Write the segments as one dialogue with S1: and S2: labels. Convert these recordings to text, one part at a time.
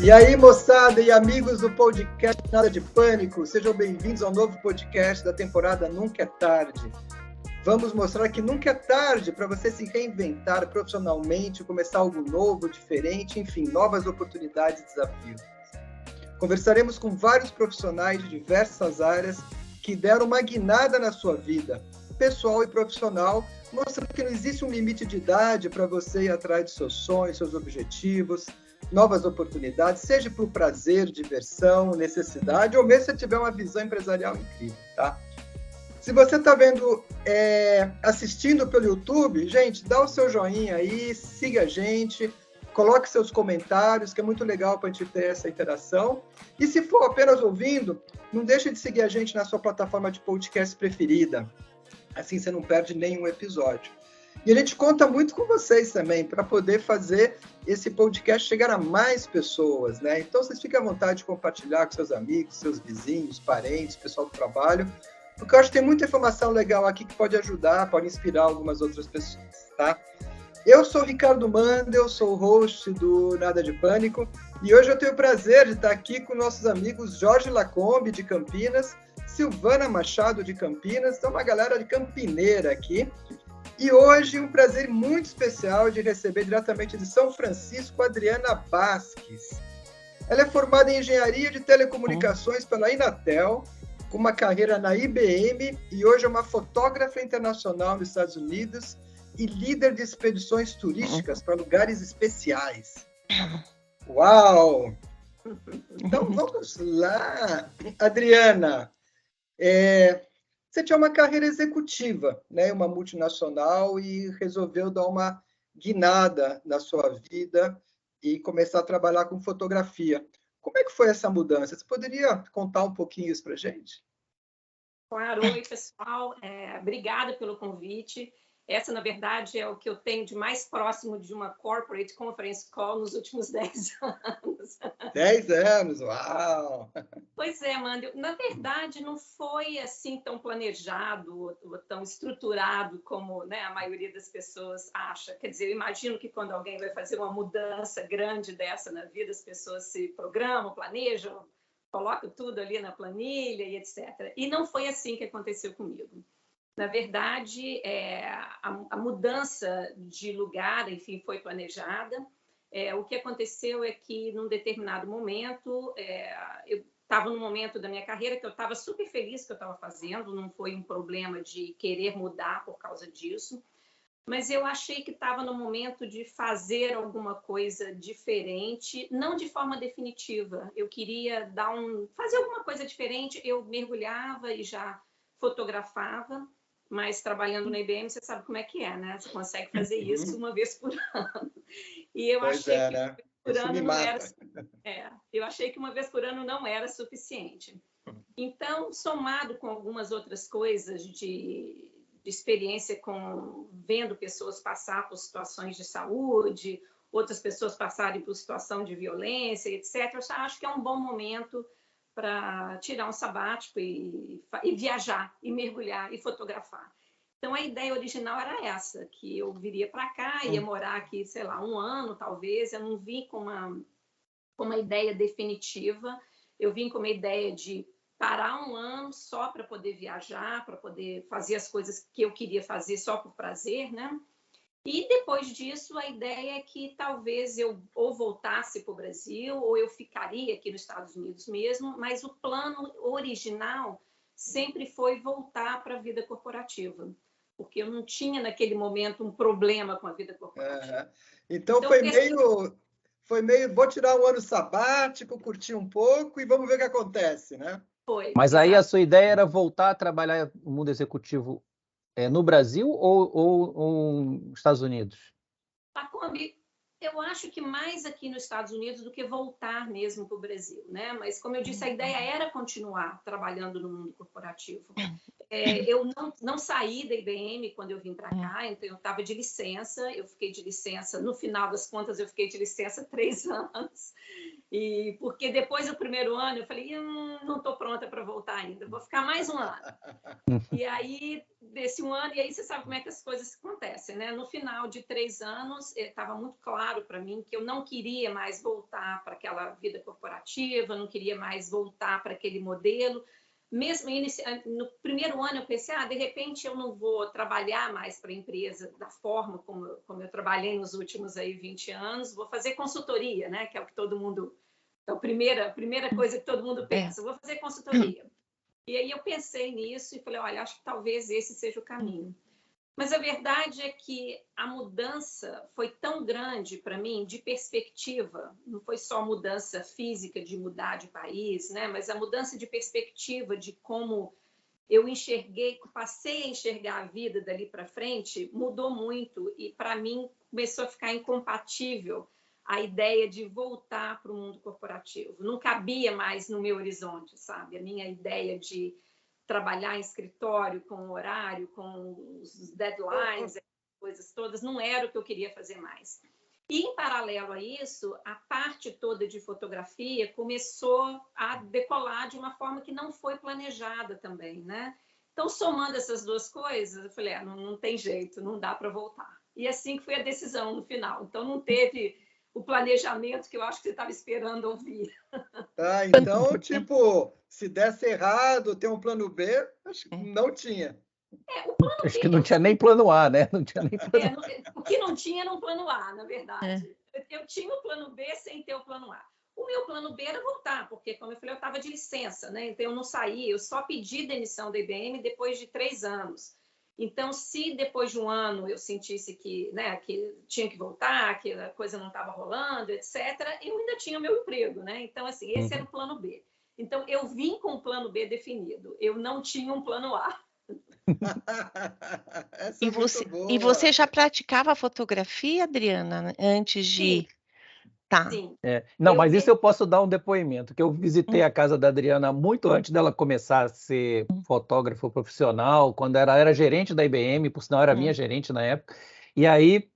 S1: E aí, moçada e amigos do podcast Nada de Pânico, sejam bem-vindos ao novo podcast da temporada Nunca é Tarde. Vamos mostrar que nunca é tarde para você se reinventar profissionalmente, começar algo novo, diferente, enfim, novas oportunidades e desafios. Conversaremos com vários profissionais de diversas áreas que deram uma guinada na sua vida, pessoal e profissional, mostrando que não existe um limite de idade para você ir atrás de seus sonhos, seus objetivos, novas oportunidades, seja por prazer, diversão, necessidade, ou mesmo se tiver uma visão empresarial incrível, tá? Se você está vendo, assistindo pelo YouTube, gente, dá o seu joinha aí, siga a gente, coloque seus comentários, que é muito legal para a gente ter essa interação. E se for apenas ouvindo, não deixe de seguir a gente na sua plataforma de podcast preferida. Assim você não perde nenhum episódio. E a gente conta muito com vocês também, para poder fazer esse podcast chegar a mais pessoas, né? Então, vocês fiquem à vontade de compartilhar com seus amigos, seus vizinhos, parentes, pessoal do trabalho, porque eu acho que tem muita informação legal aqui que pode ajudar, pode inspirar algumas outras pessoas, tá? Eu sou o Ricardo Mandel, sou o host do Nada de Pânico, e hoje eu tenho o prazer de estar aqui com nossos amigos Jorge Lacombe, de Campinas, Silvana Machado, de Campinas, então uma galera de campineira aqui. E hoje um prazer muito especial de receber diretamente de São Francisco a Adriana Basques. Ela é formada em Engenharia de Telecomunicações pela Inatel, com uma carreira na IBM e hoje é uma fotógrafa internacional nos Estados Unidos e líder de expedições turísticas para lugares especiais. Uau! Então vamos lá, Adriana. Você tinha uma carreira executiva, né, uma multinacional, e resolveu dar uma guinada na sua vida e começar a trabalhar com fotografia. Como é que foi essa mudança? Você poderia contar um pouquinho isso para a gente?
S2: Claro, oi pessoal, obrigada pelo convite. Essa, na verdade, é o que eu tenho de mais próximo de uma corporate conference call nos últimos 10 anos.
S1: 10 anos, uau!
S2: Pois é, Mandel, na verdade não foi assim tão planejado ou tão estruturado como, né, a maioria das pessoas acha. Quer dizer, eu imagino que quando alguém vai fazer uma mudança grande dessa na vida, as pessoas se programam, planejam, colocam tudo ali na planilha e etc. E não foi assim que aconteceu comigo. Na verdade, a mudança de lugar, enfim, foi planejada. O que aconteceu é que, num determinado momento, eu estava num momento da minha carreira que eu estava super feliz que eu estava fazendo, não foi um problema de querer mudar por causa disso, mas eu achei que estava no momento de fazer alguma coisa diferente, não de forma definitiva. Eu queria fazer alguma coisa diferente, eu mergulhava e já fotografava, mas trabalhando na IBM, você sabe como é que é, né? Você consegue fazer isso uma vez por ano. E eu achei que
S1: né?
S2: por
S1: Isso
S2: ano
S1: me
S2: não era.
S1: mata.
S2: Eu achei que uma vez por ano não era suficiente. Então, somado com algumas outras coisas de experiência vendo pessoas passar por situações de saúde, outras pessoas passarem por situação de violência, etc., eu acho que é um bom momento para tirar um sabático e viajar, e mergulhar, e fotografar. Então, a ideia original era essa, que eu viria para cá, ia morar aqui, sei lá, 1 ano, talvez. Eu não vim com uma ideia definitiva, eu vim com uma ideia de parar 1 ano só para poder viajar, para poder fazer as coisas que eu queria fazer só por prazer, né? E depois disso, a ideia é que talvez eu ou voltasse para o Brasil ou eu ficaria aqui nos Estados Unidos mesmo, mas o plano original sempre foi voltar para a vida corporativa, porque eu não tinha naquele momento um problema com a vida corporativa.
S1: Então foi meio, vou tirar 1 ano sabático, curtir um pouco e vamos ver o que acontece, né?
S2: Foi.
S3: Mas aí a sua ideia era voltar a trabalhar no mundo executivo no Brasil ou nos Estados Unidos?
S2: Lacombe, eu acho que mais aqui nos Estados Unidos do que voltar mesmo para o Brasil, né? Mas, como eu disse, a ideia era continuar trabalhando no mundo corporativo. Eu não saí da IBM quando eu vim para cá, então eu estava de licença, eu fiquei de licença, no final das contas eu fiquei de licença 3 anos, E porque depois do primeiro ano eu falei, não estou pronta para voltar ainda, vou ficar mais um ano. E aí, desse um ano, e aí você sabe como é que as coisas acontecem, né? No final de 3 anos, estava muito claro para mim que eu não queria mais voltar para aquela vida corporativa, não queria mais voltar para aquele modelo. Mesmo no primeiro ano eu pensei, de repente eu não vou trabalhar mais para a empresa da forma como eu trabalhei nos últimos 20 anos, vou fazer consultoria, né? Que é o que todo mundo, é a primeira coisa que todo mundo pensa, vou fazer consultoria. E aí eu pensei nisso e falei, olha, acho que talvez esse seja o caminho. Mas a verdade é que a mudança foi tão grande para mim, de perspectiva, não foi só mudança física de mudar de país, né? Mas a mudança de perspectiva de como eu passei a enxergar a vida dali para frente, mudou muito e para mim começou a ficar incompatível a ideia de voltar para o mundo corporativo. Não cabia mais no meu horizonte, sabe? A minha ideia de trabalhar em escritório, com horário, com os deadlines, coisas todas, não era o que eu queria fazer mais. E, em paralelo a isso, a parte toda de fotografia começou a decolar de uma forma que não foi planejada também, né? Então, somando essas duas coisas, eu falei, não tem jeito, não dá para voltar. E assim que foi a decisão no final. Então, não teve o planejamento que eu acho que você estava esperando ouvir.
S1: Então, tipo, se desse errado, tem um plano B? Acho que não tinha.
S2: O plano
S3: Acho
S2: B,
S3: que não tinha nem plano A, né? Não tinha nem plano A.
S2: O que não tinha era um plano A, na verdade. Eu tinha o plano B sem ter o plano A. O meu plano B era voltar, porque, como eu falei, eu estava de licença, né? Então eu não saí, eu só pedi demissão da IBM depois de 3 anos. Então, se depois de um ano eu sentisse que, né, que tinha que voltar, que a coisa não estava rolando, etc., eu ainda tinha o meu emprego, né? Então, assim, esse era o plano B. Então, eu vim com o plano B definido. Eu não tinha um plano A.
S1: Essa é muito boa.
S4: E você já praticava fotografia, Adriana, antes de...
S2: Sim.
S4: Tá.
S2: Sim.
S3: Não, mas isso eu posso dar um depoimento, que eu visitei a casa da Adriana muito antes dela começar a ser fotógrafa profissional, quando ela era gerente da IBM, por sinal era minha gerente na época, e aí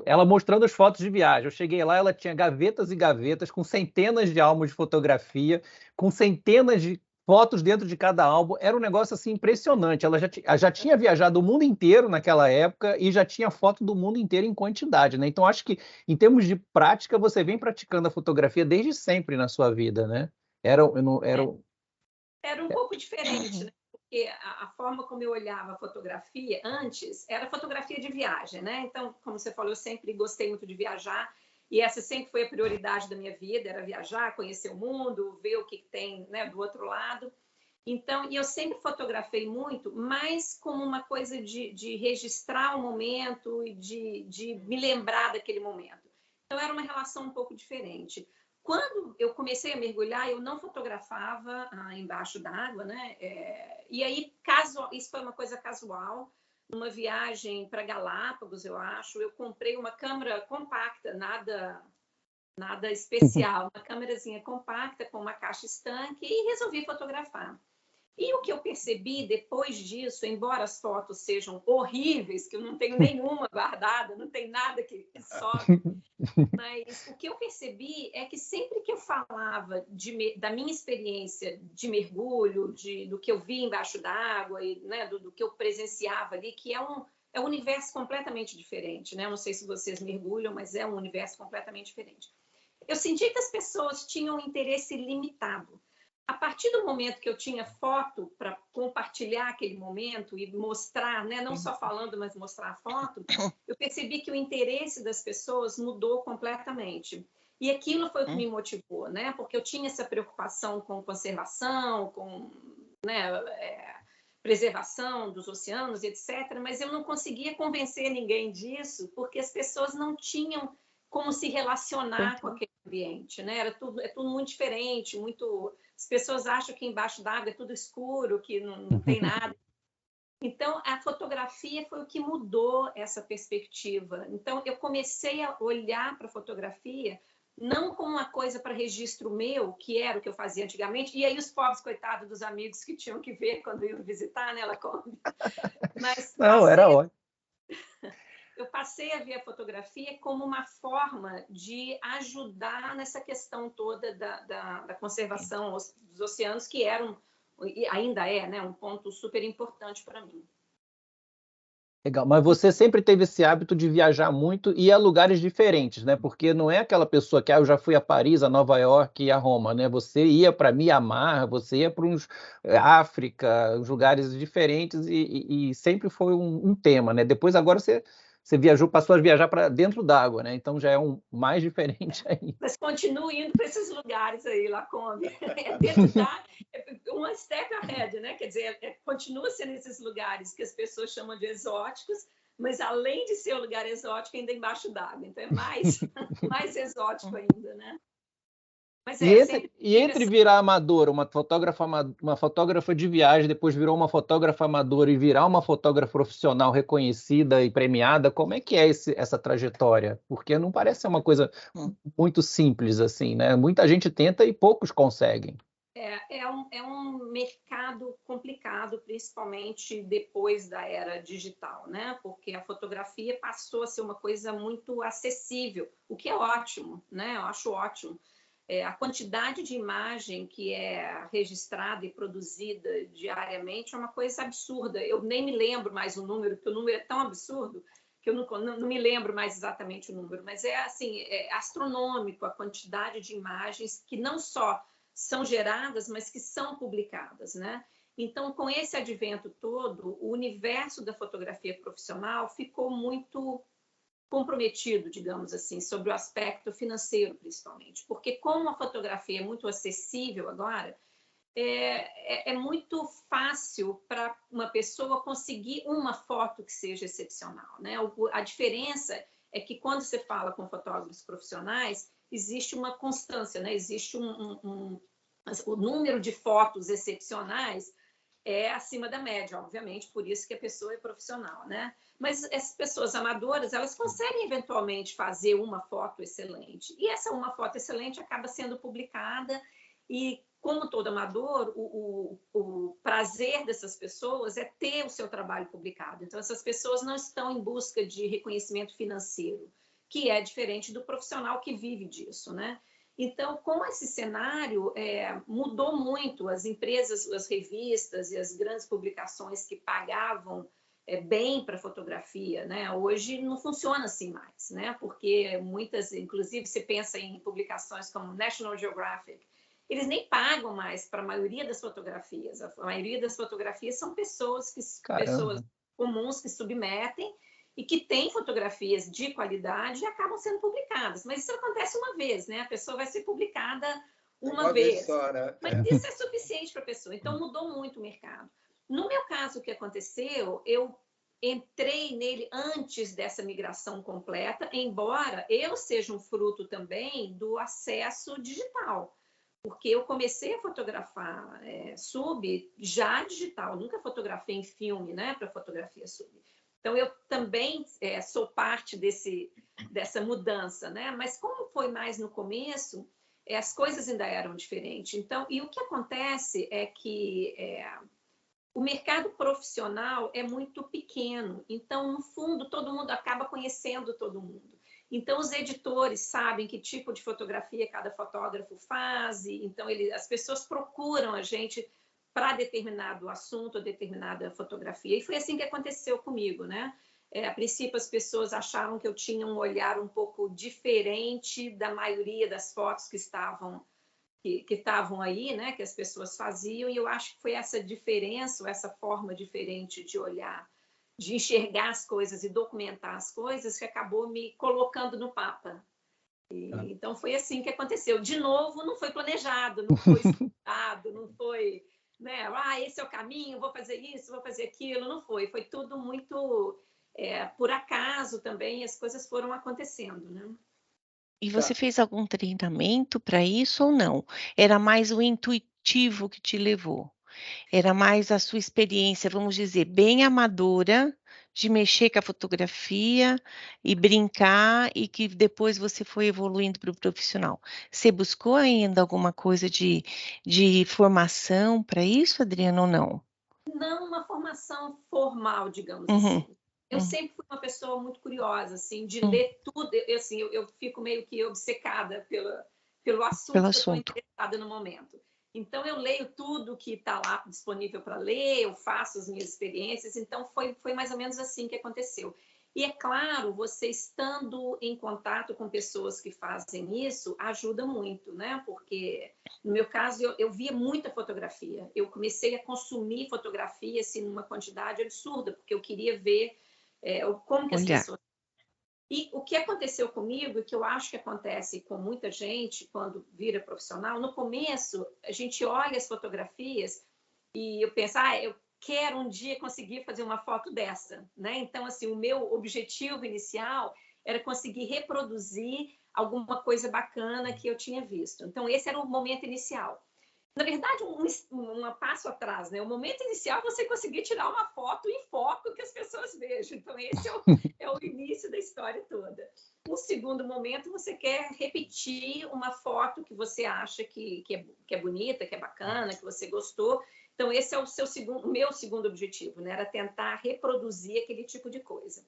S3: ela mostrando as fotos de viagem. Eu cheguei lá, ela tinha gavetas e gavetas com centenas de álbuns de fotografia, com centenas de fotos dentro de cada álbum. Era um negócio assim impressionante. Ela já tinha viajado o mundo inteiro naquela época e já tinha foto do mundo inteiro em quantidade, né? Então acho que em termos de prática, você vem praticando a fotografia desde sempre na sua vida, né? Era
S2: um pouco diferente, né? Porque a forma como eu olhava a fotografia antes era fotografia de viagem, né? Então, como você falou, eu sempre gostei muito de viajar e essa sempre foi a prioridade da minha vida, era viajar, conhecer o mundo, ver o que tem, né, do outro lado. Então, e eu sempre fotografei muito, mas como uma coisa de registrar o momento e de me lembrar daquele momento. Então, era uma relação um pouco diferente. Quando eu comecei a mergulhar, eu não fotografava embaixo d'água, né? E aí, isso foi uma coisa casual. Numa viagem para Galápagos, eu acho, eu comprei uma câmera compacta, nada especial, uma câmerazinha compacta com uma caixa estanque e resolvi fotografar. E o que eu percebi depois disso, embora as fotos sejam horríveis, que eu não tenho nenhuma guardada, não tem nada que sobe, mas o que eu percebi é que sempre que eu falava da minha experiência de mergulho, do que eu vi embaixo d'água, né, do que eu presenciava ali, que é um universo completamente diferente, né? Eu não sei se vocês mergulham, mas é um universo completamente diferente. Eu senti que as pessoas tinham um interesse limitado. A partir do momento que eu tinha foto para compartilhar aquele momento e mostrar, né, não só falando, mas mostrar a foto, eu percebi que o interesse das pessoas mudou completamente. E aquilo foi o que me motivou, né? Porque eu tinha essa preocupação com conservação, com, né, preservação dos oceanos, etc., mas eu não conseguia convencer ninguém disso, porque as pessoas não tinham como se relacionar com aquele ambiente, né? É tudo muito diferente, muito... As pessoas acham que embaixo d'água é tudo escuro, que não tem nada. Então, a fotografia foi o que mudou essa perspectiva. Então, eu comecei a olhar para a fotografia não como uma coisa para registro meu, que era o que eu fazia antigamente, e aí os pobres, coitados dos amigos que tinham que ver quando iam visitar, né, Lacombe? Mas
S3: não, era ótimo.
S2: passei a ver a fotografia como uma forma de ajudar nessa questão toda da conservação dos oceanos, que e ainda é, né, um ponto super importante para mim.
S3: Legal, mas você sempre teve esse hábito de viajar muito e ir a lugares diferentes, né? Porque não é aquela pessoa que eu já fui a Paris, a Nova York e a Roma, né? Você ia para Mianmar, você ia para uns África, uns lugares diferentes e sempre foi um tema, né? Depois agora você viajou, passou a viajar para dentro d'água, né? Então já é mais diferente ainda.
S2: Mas continuo indo para esses lugares aí, Lacombe. Dentro uma step ahead, né? Quer dizer, continua sendo esses lugares que as pessoas chamam de exóticos, mas além de ser um lugar exótico, ainda embaixo d'água. Então é mais exótico ainda, né? Mas
S3: entre virar amadora, uma fotógrafa de viagem, depois virou uma fotógrafa amadora e virar uma fotógrafa profissional reconhecida e premiada, como é que é essa trajetória? Porque não parece ser uma coisa muito simples assim, né? Muita gente tenta e poucos conseguem.
S2: É um mercado complicado, principalmente depois da era digital, né? Porque a fotografia passou a ser uma coisa muito acessível, o que é ótimo, né? Eu acho ótimo. A quantidade de imagem que é registrada e produzida diariamente é uma coisa absurda. Eu nem me lembro mais o número, porque o número é tão absurdo que eu não me lembro mais exatamente o número, mas é astronômico a quantidade de imagens que não só são geradas, mas que são publicadas, né? Então, com esse advento todo, o universo da fotografia profissional ficou muito comprometido, digamos assim, sobre o aspecto financeiro, principalmente. Porque como a fotografia é muito acessível agora, é muito fácil para uma pessoa conseguir uma foto que seja excepcional, né? A diferença é que quando você fala com fotógrafos profissionais, existe uma constância, né? Existe o número de fotos excepcionais é acima da média, obviamente, por isso que a pessoa é profissional, né? Mas essas pessoas amadoras, elas conseguem eventualmente fazer uma foto excelente. E essa uma foto excelente acaba sendo publicada e, como todo amador, o prazer dessas pessoas é ter o seu trabalho publicado. Então, essas pessoas não estão em busca de reconhecimento financeiro, que é diferente do profissional que vive disso, né? Então, com esse cenário, mudou muito. As empresas, as revistas e as grandes publicações que pagavam bem para fotografia, né? Hoje não funciona assim mais, né? Porque muitas, inclusive, se pensa em publicações como National Geographic, eles nem pagam mais para a maioria das fotografias. A maioria das fotografias são pessoas comuns que submetem e que têm fotografias de qualidade e acabam sendo publicadas. Mas isso acontece uma vez, né? A pessoa vai ser publicada uma vez.
S1: Só, né?
S2: Mas isso é suficiente para a pessoa. Então, mudou muito o mercado. No meu caso, o que aconteceu, eu entrei nele antes dessa migração completa, embora eu seja um fruto também do acesso digital. Porque eu comecei a fotografar sub já digital, nunca fotografei em filme, né, para fotografia sub. Então, eu também sou parte dessa mudança, né? Mas como foi mais no começo, as coisas ainda eram diferentes. Então, e o que acontece é que o mercado profissional é muito pequeno. Então, no fundo, todo mundo acaba conhecendo todo mundo. Então, os editores sabem que tipo de fotografia cada fotógrafo faz. Então, as pessoas procuram a gente para determinado assunto, determinada fotografia. E foi assim que aconteceu comigo, né? A princípio, as pessoas achavam que eu tinha um olhar um pouco diferente da maioria das fotos que estavam aí, né? Que as pessoas faziam. E eu acho que foi essa diferença, ou essa forma diferente de olhar, de enxergar as coisas e documentar as coisas, que acabou me colocando no mapa. Então, foi assim que aconteceu. De novo, não foi planejado, não foi estudado, não foi... né? Esse é o caminho, vou fazer isso, vou fazer aquilo. Não foi. Foi tudo muito por acaso também, as coisas foram acontecendo, né?
S4: E você fez algum treinamento para isso ou não? Era mais o intuitivo que te levou? Era mais a sua experiência, vamos dizer, bem amadora, de mexer com a fotografia e brincar, e que depois você foi evoluindo para o profissional. Você buscou ainda alguma coisa de formação para isso, Adriana, ou não?
S2: Não uma formação formal, digamos
S4: Uhum.
S2: assim. Eu sempre fui uma pessoa muito curiosa, assim, de ler tudo. Eu fico meio que obcecada pelo assunto que eu estou interessada no momento. Então, eu leio tudo que está lá disponível para ler, eu faço as minhas experiências. Então, foi mais ou menos assim que aconteceu. E, é claro, você estando em contato com pessoas que fazem isso, ajuda muito, né? Porque, no meu caso, eu via muita fotografia. Eu comecei a consumir fotografia, assim, numa quantidade absurda, porque eu queria ver como que as pessoas... E o que aconteceu comigo, e que eu acho que acontece com muita gente quando vira profissional, no começo, a gente olha as fotografias e eu penso, eu quero um dia conseguir fazer uma foto dessa, né? Então, assim, o meu objetivo inicial era conseguir reproduzir alguma coisa bacana que eu tinha visto. Então, esse era o momento inicial. Na verdade, um passo atrás, né? O momento inicial é você conseguir tirar uma foto em foco que as pessoas vejam. Então, esse é o início da história toda. No segundo momento, você quer repetir uma foto que você acha que é bonita, que é bacana, que você gostou. Então, esse é o meu segundo objetivo, né? Era tentar reproduzir aquele tipo de coisa.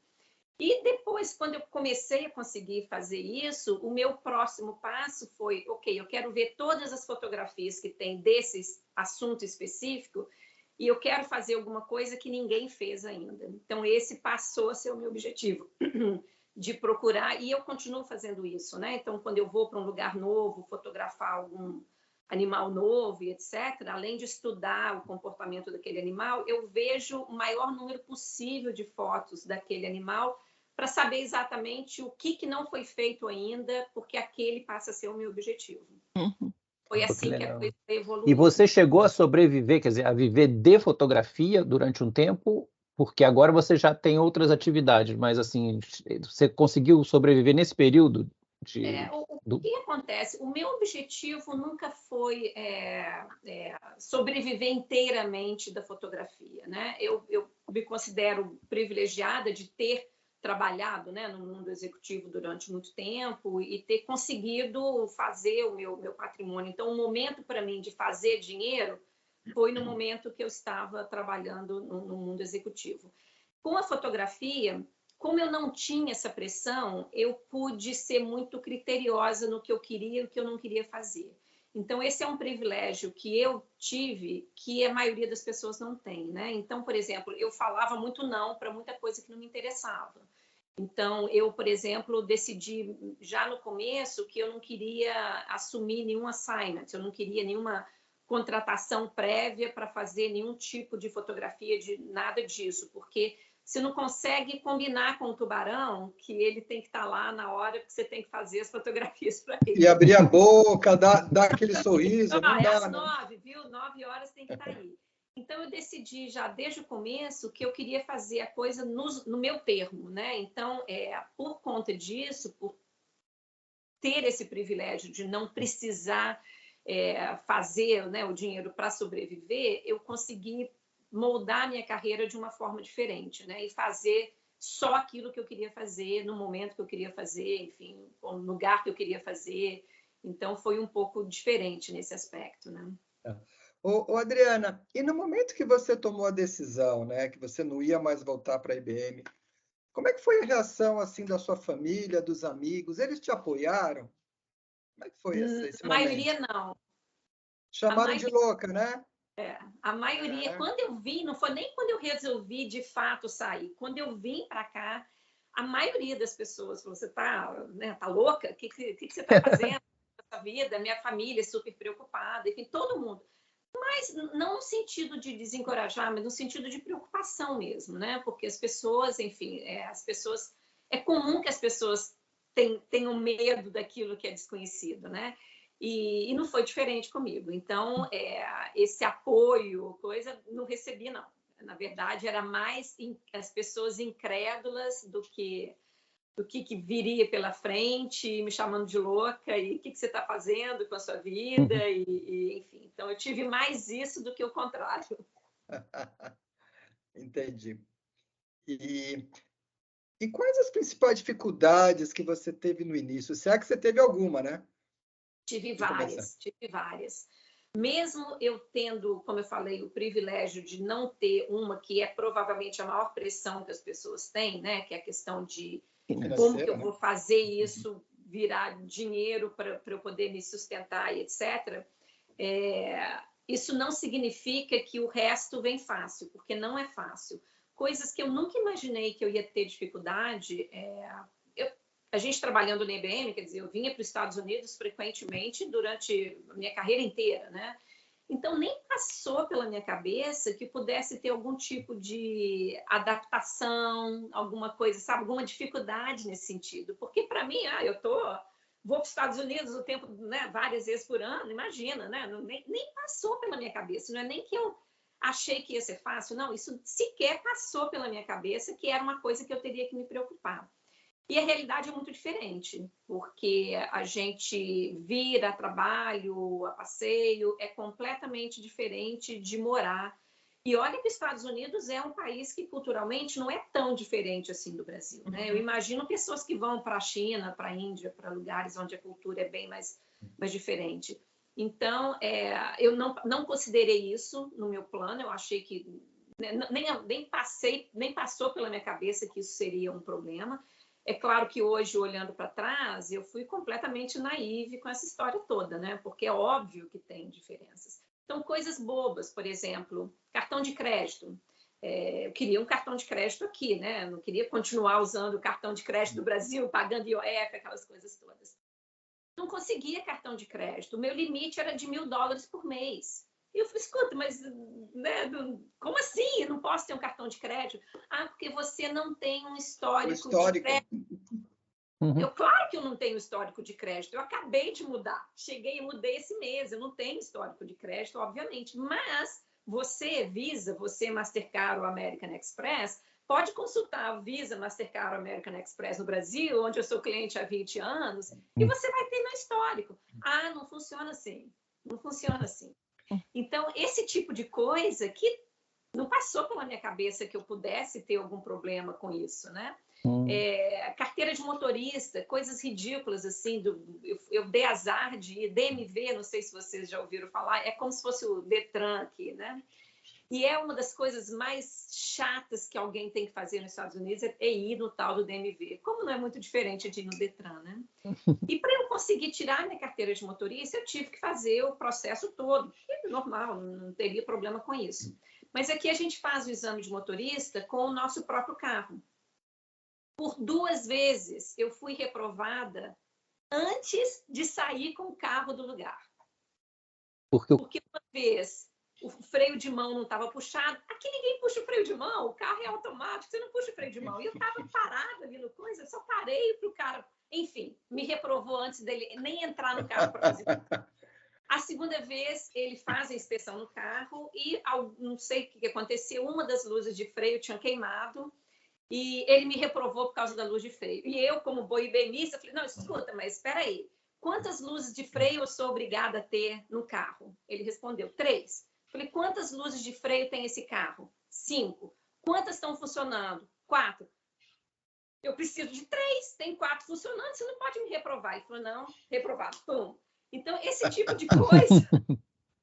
S2: E depois, quando eu comecei a conseguir fazer isso, o meu próximo passo foi, ok, eu quero ver todas as fotografias que tem desse assunto específico e eu quero fazer alguma coisa que ninguém fez ainda. Então, esse passou a ser o meu objetivo, de procurar, e eu continuo fazendo isso, né? Então, quando eu vou para um lugar novo, fotografar algum animal novo e etc., além de estudar o comportamento daquele animal, eu vejo o maior número possível de fotos daquele animal para saber exatamente o que não foi feito ainda, porque aquele passa a ser o meu objetivo. Foi assim que a coisa evoluiu.
S3: E você chegou a sobreviver, quer dizer, a viver de fotografia durante um tempo, porque agora você já tem outras atividades, mas assim, você conseguiu sobreviver nesse período?
S2: O que acontece? O meu objetivo nunca foi sobreviver inteiramente da fotografia, né? Eu me considero privilegiada de ter trabalhado, né, no mundo executivo durante muito tempo e ter conseguido fazer o meu patrimônio. Então, o momento para mim de fazer dinheiro foi no momento que eu estava trabalhando no mundo executivo. Com a fotografia, como eu não tinha essa pressão, eu pude ser muito criteriosa no que eu queria e o que eu não queria fazer. Então, esse é um privilégio que eu tive, que a maioria das pessoas não tem, né? Então, por exemplo, eu falava muito não para muita coisa que não me interessava. Então, eu, por exemplo, decidi já no começo que eu não queria assumir nenhum assignment, eu não queria nenhuma contratação prévia para fazer nenhum tipo de fotografia, de nada disso, porque você não consegue combinar com o tubarão que ele tem que estar lá na hora que você tem que fazer as fotografias para ele.
S1: E abrir a boca, dar aquele sorriso. Não dá,
S2: às 9, viu? 9 horas tem que estar aí. Então, eu decidi já desde o começo que eu queria fazer a coisa no meu termo, né? Então, por conta disso, por ter esse privilégio de não precisar fazer, né, o dinheiro para sobreviver, eu consegui moldar minha carreira de uma forma diferente, né? E fazer só aquilo que eu queria fazer, no momento que eu queria fazer, enfim, no lugar que eu queria fazer. Então, foi um pouco diferente nesse aspecto, né?
S1: Ô, Adriana, e no momento que você tomou a decisão, né, que você não ia mais voltar para a IBM, como é que foi a reação assim da sua família, dos amigos? Eles te apoiaram? Como é que foi esse momento?
S2: A maioria não.
S1: Chamaram de louca, né?
S2: A maioria, quando eu vim, não foi nem quando eu resolvi de fato sair. Quando eu vim para cá, a maioria das pessoas falou: você tá louca? O que você está fazendo nessa vida? Minha família é super preocupada, enfim, todo mundo. Mas não no sentido de desencorajar, mas no sentido de preocupação mesmo, né? Porque as pessoas, enfim, é comum que as pessoas tenham medo daquilo que é desconhecido, né? E não foi diferente comigo. Então, esse apoio, não recebi, não. Na verdade, era mais as pessoas incrédulas do que viria pela frente, me chamando de louca, e o que você está fazendo com a sua vida, enfim. Então, eu tive mais isso do que o contrário.
S1: Entendi. E quais as principais dificuldades que você teve no início? Se é que você teve alguma, né?
S2: Tive várias. mesmo eu tendo, como eu falei, o privilégio de não ter uma que é provavelmente a maior pressão que as pessoas têm, né? Que é a questão de como que eu vou fazer isso virar dinheiro para eu poder me sustentar e etc. Isso não significa que o resto vem fácil, porque não é fácil. Coisas que eu nunca imaginei que eu ia ter dificuldade. A gente trabalhando na IBM, quer dizer, eu vinha para os Estados Unidos frequentemente durante a minha carreira inteira, né? Então, nem passou pela minha cabeça que pudesse ter algum tipo de adaptação, alguma coisa, sabe? Alguma dificuldade nesse sentido. Porque, para mim, vou para os Estados Unidos o tempo, né, várias vezes por ano, imagina, né? Nem passou pela minha cabeça. Não é nem que eu achei que ia ser fácil, não. Isso sequer passou pela minha cabeça que era uma coisa que eu teria que me preocupar. E a realidade é muito diferente, porque a gente vir a trabalho, a passeio, é completamente diferente de morar. E olha que os Estados Unidos é um país que culturalmente não é tão diferente assim do Brasil, né? Eu imagino pessoas que vão para a China, para a Índia, para lugares onde a cultura é bem mais diferente. Então, eu não considerei isso no meu plano, eu achei que nem passou pela minha cabeça que isso seria um problema. É claro que hoje, olhando para trás, eu fui completamente naive com essa história toda, né? Porque é óbvio que tem diferenças. Então, coisas bobas, por exemplo, cartão de crédito. Eu queria um cartão de crédito aqui, né? Eu não queria continuar usando o cartão de crédito do Brasil, pagando IOF, aquelas coisas todas. Não conseguia cartão de crédito. O meu limite era de $1.000 por mês. E eu falei, escuta, mas né, como assim? Eu não posso ter um cartão de crédito? Porque você não tem um histórico de crédito. Claro que eu não tenho histórico de crédito. Eu acabei de mudar. Cheguei e mudei esse mês. Eu não tenho histórico de crédito, obviamente. Mas você, Visa, você, Mastercard ou American Express, pode consultar a Visa, Mastercard ou American Express no Brasil, onde eu sou cliente há 20 anos, e você vai ter meu histórico. Não funciona assim. Não funciona assim. Então, esse tipo de coisa que não passou pela minha cabeça que eu pudesse ter algum problema com isso, né? Carteira de motorista, coisas ridículas, assim, eu dei azar de DMV, não sei se vocês já ouviram falar, é como se fosse o Detran aqui, né? E é uma das coisas mais chatas que alguém tem que fazer nos Estados Unidos, é ir no tal do DMV, como não é muito diferente de ir no Detran, né? E para eu conseguir tirar minha carteira de motorista, eu tive que fazer o processo todo, que é normal, não teria problema com isso. Mas aqui a gente faz o exame de motorista com o nosso próprio carro. Por 2 vezes eu fui reprovada antes de sair com o carro do lugar. Porque uma vez o freio de mão não estava puxado. Aqui ninguém puxa o freio de mão, o carro é automático, você não puxa o freio de mão. E eu estava parada ali no coisa, só parei para o cara... Enfim, me reprovou antes dele nem entrar no carro para fazer. A segunda vez, ele faz a inspeção no carro e, não sei o que aconteceu, uma das luzes de freio tinha queimado e ele me reprovou por causa da luz de freio. E eu, como boa IBMista, falei, não, escuta, mas espera aí, quantas luzes de freio eu sou obrigada a ter no carro? Ele respondeu, 3. Falei, quantas luzes de freio tem esse carro? 5. Quantas estão funcionando? 4. Eu preciso de 3, tem 4 funcionando, você não pode me reprovar. Ele falou, não, reprovado, pum. Então, esse tipo de coisa,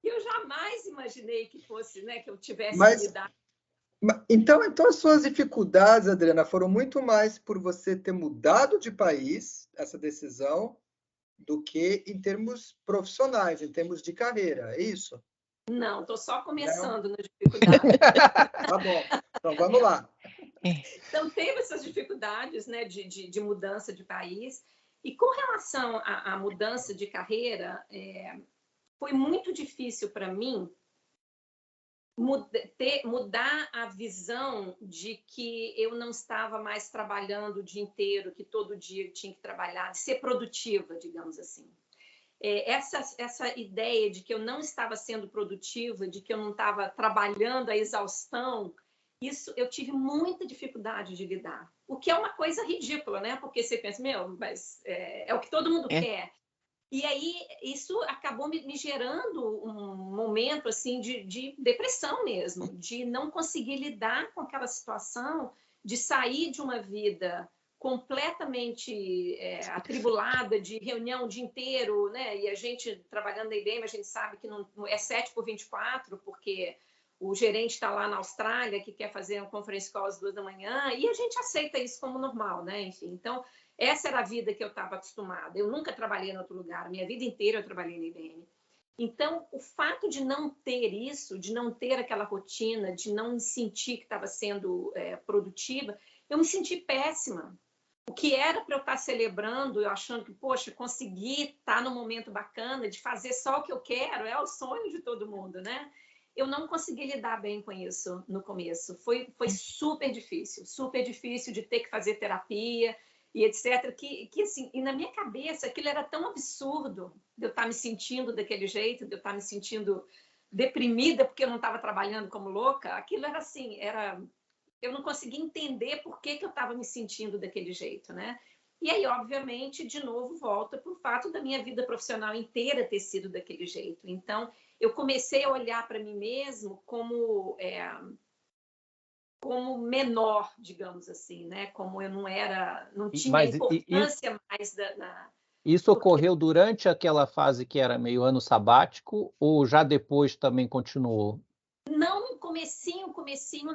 S2: eu jamais imaginei que fosse, né, que eu tivesse que lidar.
S1: Então, as suas dificuldades, Adriana, foram muito mais por você ter mudado de país, essa decisão, do que em termos profissionais, em termos de carreira, é isso?
S2: Não, estou só começando nas dificuldades.
S1: Tá bom, então vamos lá.
S2: Então, teve essas dificuldades, né, de mudança de país. E com relação à mudança de carreira, foi muito difícil para mim mudar a visão de que eu não estava mais trabalhando o dia inteiro, que todo dia eu tinha que trabalhar, de ser produtiva, digamos assim. Essa ideia de que eu não estava sendo produtiva, de que eu não estava trabalhando a exaustão, isso eu tive muita dificuldade de lidar. O que é uma coisa ridícula, né? Porque você pensa, mas é o que todo mundo quer. E aí isso acabou me gerando um momento assim de depressão mesmo, de não conseguir lidar com aquela situação, de sair de uma vida completamente atribulada, de reunião o dia inteiro, né? E a gente, trabalhando na IBM, a gente sabe que não é 7x24, porque o gerente está lá na Austrália, que quer fazer uma conference call às 2 da manhã, e a gente aceita isso como normal, né? Enfim, então, essa era a vida que eu estava acostumada. Eu nunca trabalhei em outro lugar, minha vida inteira eu trabalhei na IBM. Então, o fato de não ter isso, de não ter aquela rotina, de não me sentir que estava sendo produtiva, eu me senti péssima. O que era para eu estar celebrando, eu achando que, poxa, consegui estar num momento bacana, de fazer só o que eu quero, é o sonho de todo mundo, né? Eu não consegui lidar bem com isso no começo. Foi super difícil de ter que fazer terapia e etc. Que assim, e na minha cabeça aquilo era tão absurdo de eu estar me sentindo daquele jeito, de eu estar me sentindo deprimida porque eu não estava trabalhando como louca. Aquilo era assim, eu não conseguia entender por que eu estava me sentindo daquele jeito, né? E aí, obviamente, de novo, volta para o fato da minha vida profissional inteira ter sido daquele jeito. Então, eu comecei a olhar para mim mesmo como menor, digamos assim, né? Como eu não tinha importância mais
S3: Isso ocorreu durante aquela fase que era meio ano sabático ou já depois também continuou?
S2: Não, no comecinho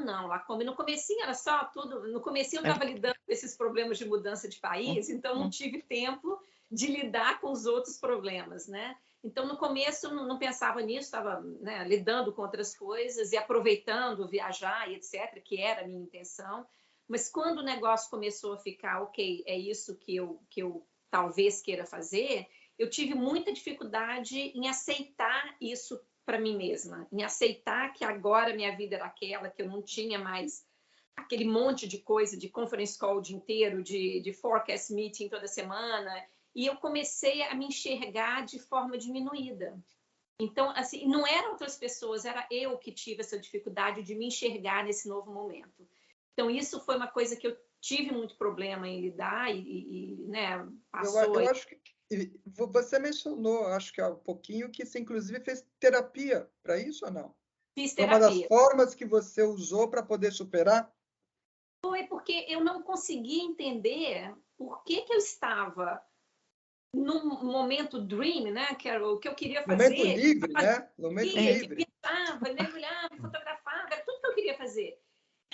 S2: não. No comecinho era só tudo. No comecinho eu estava lidando com esses problemas de mudança de país, então não tive tempo de lidar com os outros problemas, né? Então no começo eu não pensava nisso, estava, né, lidando com outras coisas e aproveitando viajar e etc, que era a minha intenção. Mas quando o negócio começou a ficar, ok, é isso que eu talvez queira fazer, eu tive muita dificuldade em aceitar isso para mim mesma, em aceitar que agora minha vida era aquela, que eu não tinha mais aquele monte de coisa, de conference call o dia inteiro, de forecast meeting toda semana, e eu comecei a me enxergar de forma diminuída. Então, assim, não eram outras pessoas, era eu que tive essa dificuldade de me enxergar nesse novo momento. Então, isso foi uma coisa que eu tive muito problema em lidar né, passou...
S1: Eu acho que você mencionou, acho que há um pouquinho, que você inclusive fez terapia para isso ou não?
S2: Fiz
S1: Foi uma das
S2: terapia.
S1: formas que você usou para poder superar?
S2: Foi porque eu não conseguia entender por que eu estava num momento dream, né? Que era o que eu queria fazer.
S1: Momento livre, né? Momento livre.
S2: Pintava, mergulhava, fotografava, era tudo que eu queria fazer.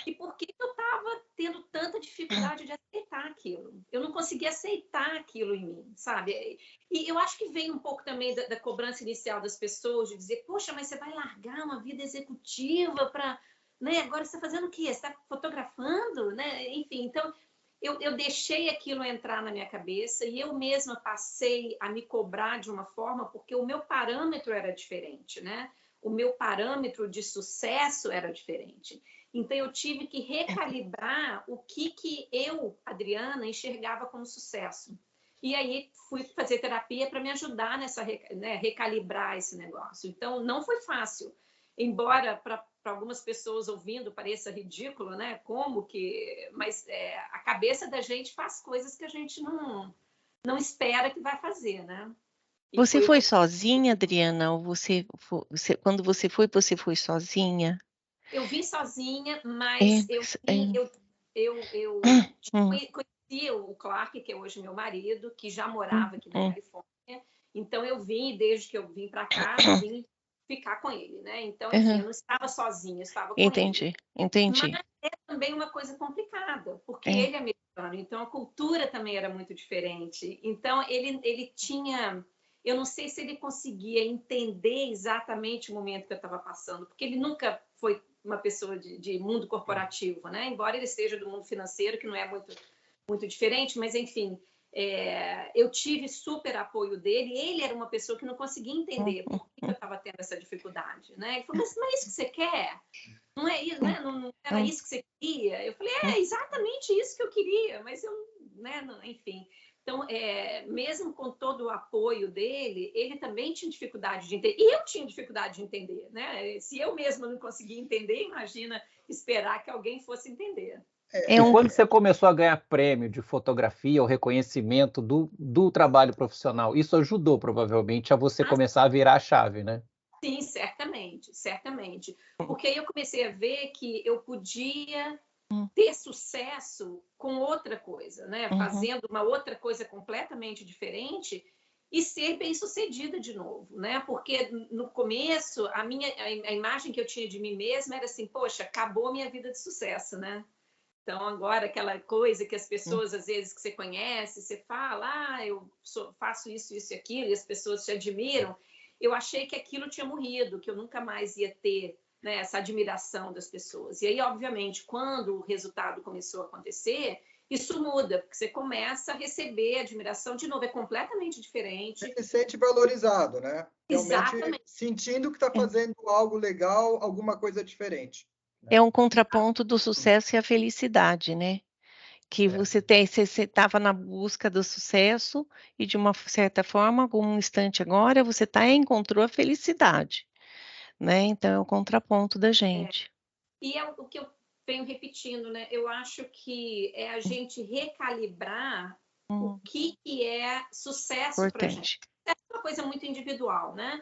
S2: E por que eu estava tendo tanta dificuldade de aceitar aquilo? Eu não conseguia aceitar aquilo em mim, sabe? E eu acho que vem um pouco também da cobrança inicial das pessoas, de dizer, poxa, mas você vai largar uma vida executiva para... Né? Agora você está fazendo o quê? Você está fotografando? Né? Enfim, então eu deixei aquilo entrar na minha cabeça e eu mesma passei a me cobrar de uma forma porque o meu parâmetro era diferente, né? O meu parâmetro de sucesso era diferente. Então, eu tive que recalibrar o que eu, Adriana, enxergava como sucesso. E aí, fui fazer terapia para me ajudar nessa, né, recalibrar esse negócio. Então, não foi fácil. Embora, para algumas pessoas ouvindo, pareça ridículo, né? Como que... Mas a cabeça da gente faz coisas que a gente não espera que vai fazer, né?
S4: Você foi sozinha, Adriana? Ou quando você foi sozinha?
S2: Eu vim sozinha, mas eu conheci o Clark, que é hoje meu marido, que já morava aqui na Califórnia. Então, eu vim, desde que eu vim para cá, vim ficar com ele, né? Então, enfim, eu não estava sozinha, eu estava com ele.
S4: Entendi.
S2: Mas é também uma coisa complicada, porque ele é americano, então a cultura também era muito diferente. Então, ele tinha... Eu não sei se ele conseguia entender exatamente o momento que eu estava passando, porque ele nunca foi uma pessoa de mundo corporativo, né? Embora ele seja do mundo financeiro, que não é muito diferente, mas, enfim, eu tive super apoio dele. Ele era uma pessoa que não conseguia entender por que eu estava tendo essa dificuldade, né? Ele falou, mas não é isso que você quer? Não é isso, né? Não era isso que você queria? Eu falei, é exatamente isso que eu queria, mas eu, né? Enfim... Então, mesmo com todo o apoio dele, ele também tinha dificuldade de entender. E eu tinha dificuldade de entender, né? Se eu mesma não conseguia entender, imagina esperar que alguém fosse entender.
S3: E quando você começou a ganhar prêmio de fotografia, o reconhecimento do trabalho profissional, isso ajudou provavelmente a você começar a virar a chave, né?
S2: Sim, certamente. Porque aí eu comecei a ver que eu podia ter sucesso com outra coisa, né? Fazendo uma outra coisa completamente diferente e ser bem-sucedida de novo, né? Porque no começo a imagem que eu tinha de mim mesma era assim, poxa, acabou a minha vida de sucesso, né? Então agora aquela coisa que as pessoas às vezes que você conhece, você fala, eu faço isso, isso e aquilo, e as pessoas te admiram. Eu achei que aquilo tinha morrido, que eu nunca mais ia ter, né, essa admiração das pessoas. E aí, obviamente, quando o resultado começou a acontecer, isso muda, porque você começa a receber admiração de novo, é completamente diferente.
S1: Você se sente valorizado, né? Realmente
S2: Exatamente.
S1: sentindo que está fazendo algo legal, alguma coisa diferente.
S4: É um contraponto do sucesso e a felicidade, né? Que você estava na busca do sucesso e de uma certa forma, algum instante agora, você encontrou a felicidade, né? Então é o contraponto da gente.
S2: E é o que eu venho repetindo, né? Eu acho que é a gente recalibrar o que é sucesso para a gente. É uma coisa muito individual, né?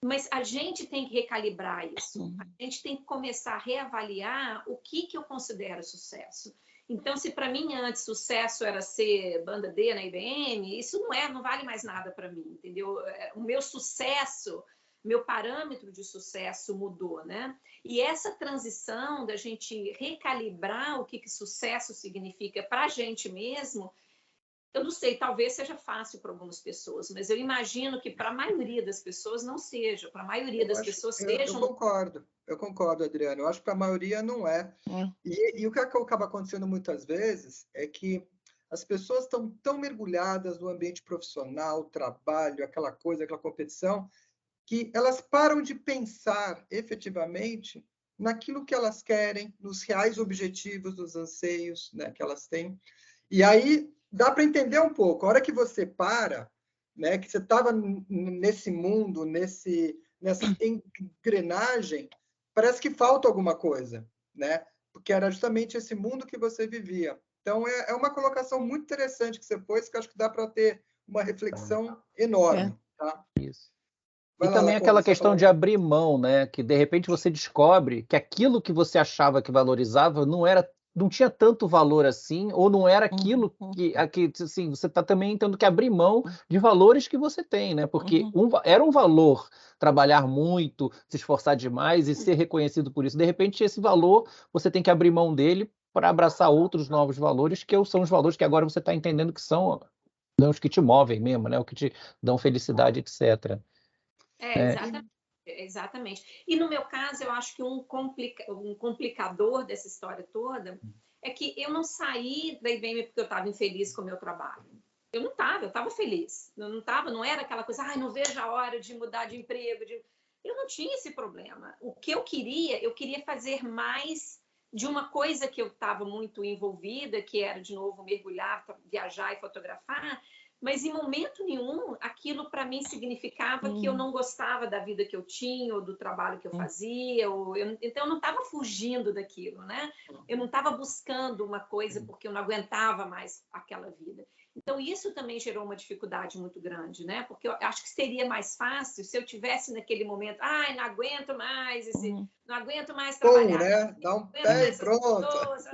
S2: Mas a gente tem que recalibrar isso. A gente tem que começar a reavaliar o que eu considero sucesso. Então, se para mim antes sucesso era ser banda D na IBM, isso não vale mais nada para mim, entendeu? O meu sucesso, meu parâmetro de sucesso mudou, né? E essa transição da gente recalibrar o que sucesso significa para a gente mesmo, eu não sei, talvez seja fácil para algumas pessoas, mas eu imagino que para a maioria das pessoas não seja. Para a maioria das pessoas seja.
S1: Eu concordo, Adriana. Eu acho que para a maioria não é. E o que acaba acontecendo muitas vezes é que as pessoas estão tão mergulhadas no ambiente profissional, trabalho, aquela coisa, aquela competição, que elas param de pensar efetivamente naquilo que elas querem, nos reais objetivos, nos anseios, né, que elas têm. E aí dá para entender um pouco. A hora que você para, né, que você estava nesse mundo, nessa engrenagem, parece que falta alguma coisa, né? Porque era justamente esse mundo que você vivia. Então, é uma colocação muito interessante que você pôs, que acho que dá para ter uma reflexão enorme. Tá?
S3: Isso. E também aquela questão de abrir mão, né? Que de repente você descobre que aquilo que você achava que valorizava não tinha tanto valor assim, ou não era aquilo que assim, você está também tendo que abrir mão de valores que você tem, né? Porque era um valor trabalhar muito, se esforçar demais e ser reconhecido por isso. De repente, esse valor você tem que abrir mão dele para abraçar outros novos valores, que são os valores que agora você está entendendo que são os que te movem mesmo, né? O que te dão felicidade, etc.
S2: Exatamente. E no meu caso, eu acho que um complicador dessa história toda é que eu não saí da IBM porque eu estava infeliz com o meu trabalho. Eu estava feliz. Não era aquela coisa, não vejo a hora de mudar de emprego. Eu não tinha esse problema. O que eu queria fazer mais de uma coisa que eu estava muito envolvida, que era, de novo, mergulhar, viajar e fotografar. Mas, em momento nenhum, aquilo para mim significava que eu não gostava da vida que eu tinha, ou do trabalho que eu fazia. Então, eu não estava fugindo daquilo, né? Eu não estava buscando uma coisa porque eu não aguentava mais aquela vida. Então, isso também gerou uma dificuldade muito grande, né? Porque eu acho que seria mais fácil se eu tivesse naquele momento, não aguento mais, não aguento mais trabalhar.
S1: Né? Dá um pé e pronto.
S2: Pessoas,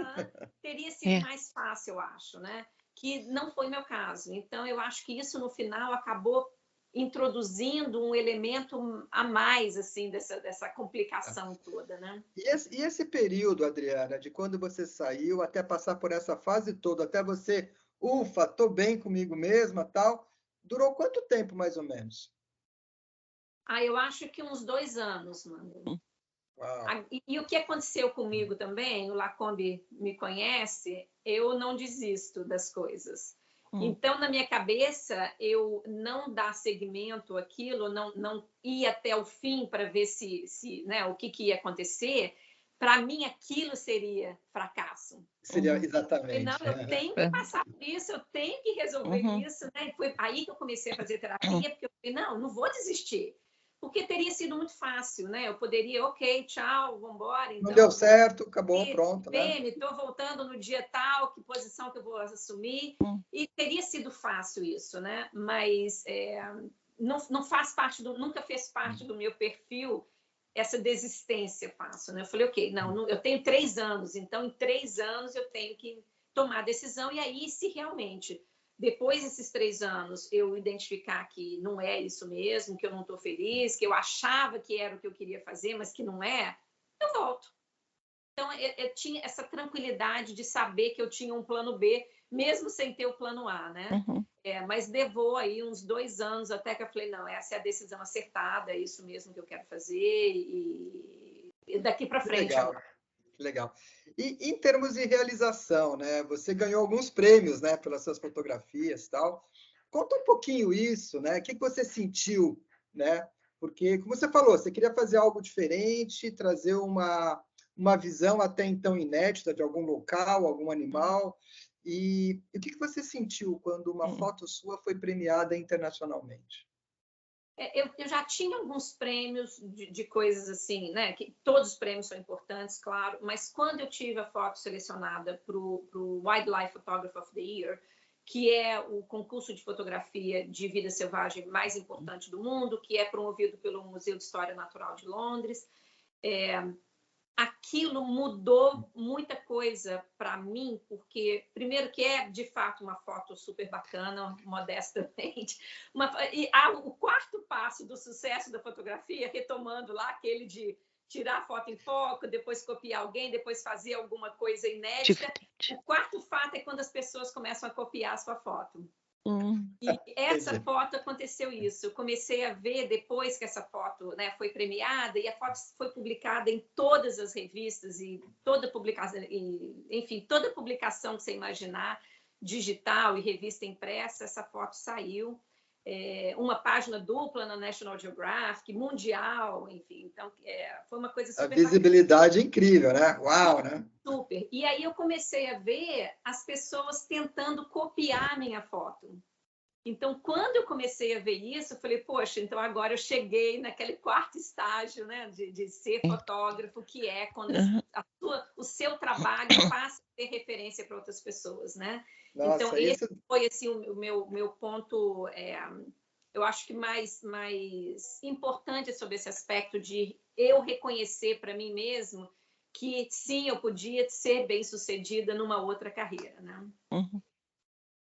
S2: teria sido mais fácil, eu acho, né? Que não foi meu caso. Então, eu acho que isso, no final, acabou introduzindo um elemento a mais, assim, dessa complicação toda, né?
S1: E esse período, Adriana, de quando você saiu até passar por essa fase toda, até você, tô bem comigo mesma, tal, durou quanto tempo, mais ou menos?
S2: Eu acho que uns 2 anos, mano. E o que aconteceu comigo também, o Lacombe me conhece, eu não desisto das coisas. Então, na minha cabeça, eu não dar seguimento àquilo, não ir até o fim para ver né, o que ia acontecer, para mim aquilo seria fracasso.
S1: Seria exatamente.
S2: Não, eu tenho que passar por isso, eu tenho que resolver isso. Né? Foi aí que eu comecei a fazer terapia, porque eu falei, não vou desistir. Porque teria sido muito fácil, né? Eu poderia, ok, tchau, vamos embora. Então,
S1: não deu certo, acabou, pronto.
S2: Né? Estou voltando no dia tal, que posição que eu vou assumir. E teria sido fácil isso, né? Mas não faz parte nunca fez parte do meu perfil essa desistência fácil, né? Eu falei, ok, não, eu tenho 3 anos, então em 3 anos eu tenho que tomar a decisão, e aí se realmente, depois desses 3 anos, eu identificar que não é isso mesmo, que eu não estou feliz, que eu achava que era o que eu queria fazer, mas que não é, eu volto. Então, eu tinha essa tranquilidade de saber que eu tinha um plano B, mesmo sem ter o plano A, né?
S4: Uhum.
S2: Mas levou aí uns 2 anos até que eu falei, não, essa é a decisão acertada, é isso mesmo que eu quero fazer, e daqui para frente.
S1: Legal, que legal. E em termos de realização, né? Você ganhou alguns prêmios, né? Pelas suas fotografias e tal. Conta um pouquinho isso, né? O que você sentiu, né? Porque, como você falou, você queria fazer algo diferente, trazer uma visão até então inédita de algum local, algum animal. E o que você sentiu quando uma foto sua foi premiada internacionalmente?
S2: Eu já tinha alguns prêmios de coisas assim, né? Que todos os prêmios são importantes, claro, mas quando eu tive a foto selecionada para o Wildlife Photographer of the Year, que é o concurso de fotografia de vida selvagem mais importante do mundo, que é promovido pelo Museu de História Natural de Londres, aquilo mudou muita coisa para mim, porque, primeiro, que é, de fato, uma foto super bacana, modestamente. O quarto passo do sucesso da fotografia, retomando lá aquele de tirar a foto em foco, depois copiar alguém, depois fazer alguma coisa inédita.
S4: Diferente.
S2: O quarto fato é quando as pessoas começam a copiar a sua foto. E essa foto aconteceu isso. Eu comecei a ver depois que essa foto, né, foi premiada, e a foto foi publicada em todas as revistas e toda publicação, enfim, toda publicação que você imaginar, digital e revista impressa, essa foto saiu. Uma página dupla na National Geographic, mundial, enfim. Então, foi uma coisa super
S1: A visibilidade incrível, né? Uau, né?
S2: Super. E aí eu comecei a ver as pessoas tentando copiar a minha foto. Então, quando eu comecei a ver isso, eu falei, poxa, então agora eu cheguei naquele quarto estágio, né, de ser fotógrafo, que é quando o seu trabalho passa a ter referência para outras pessoas, né?
S1: Nossa,
S2: então, esse foi assim, o meu ponto, eu acho que mais importante sobre esse aspecto de eu reconhecer para mim mesmo que sim, eu podia ser bem-sucedida numa outra carreira, né?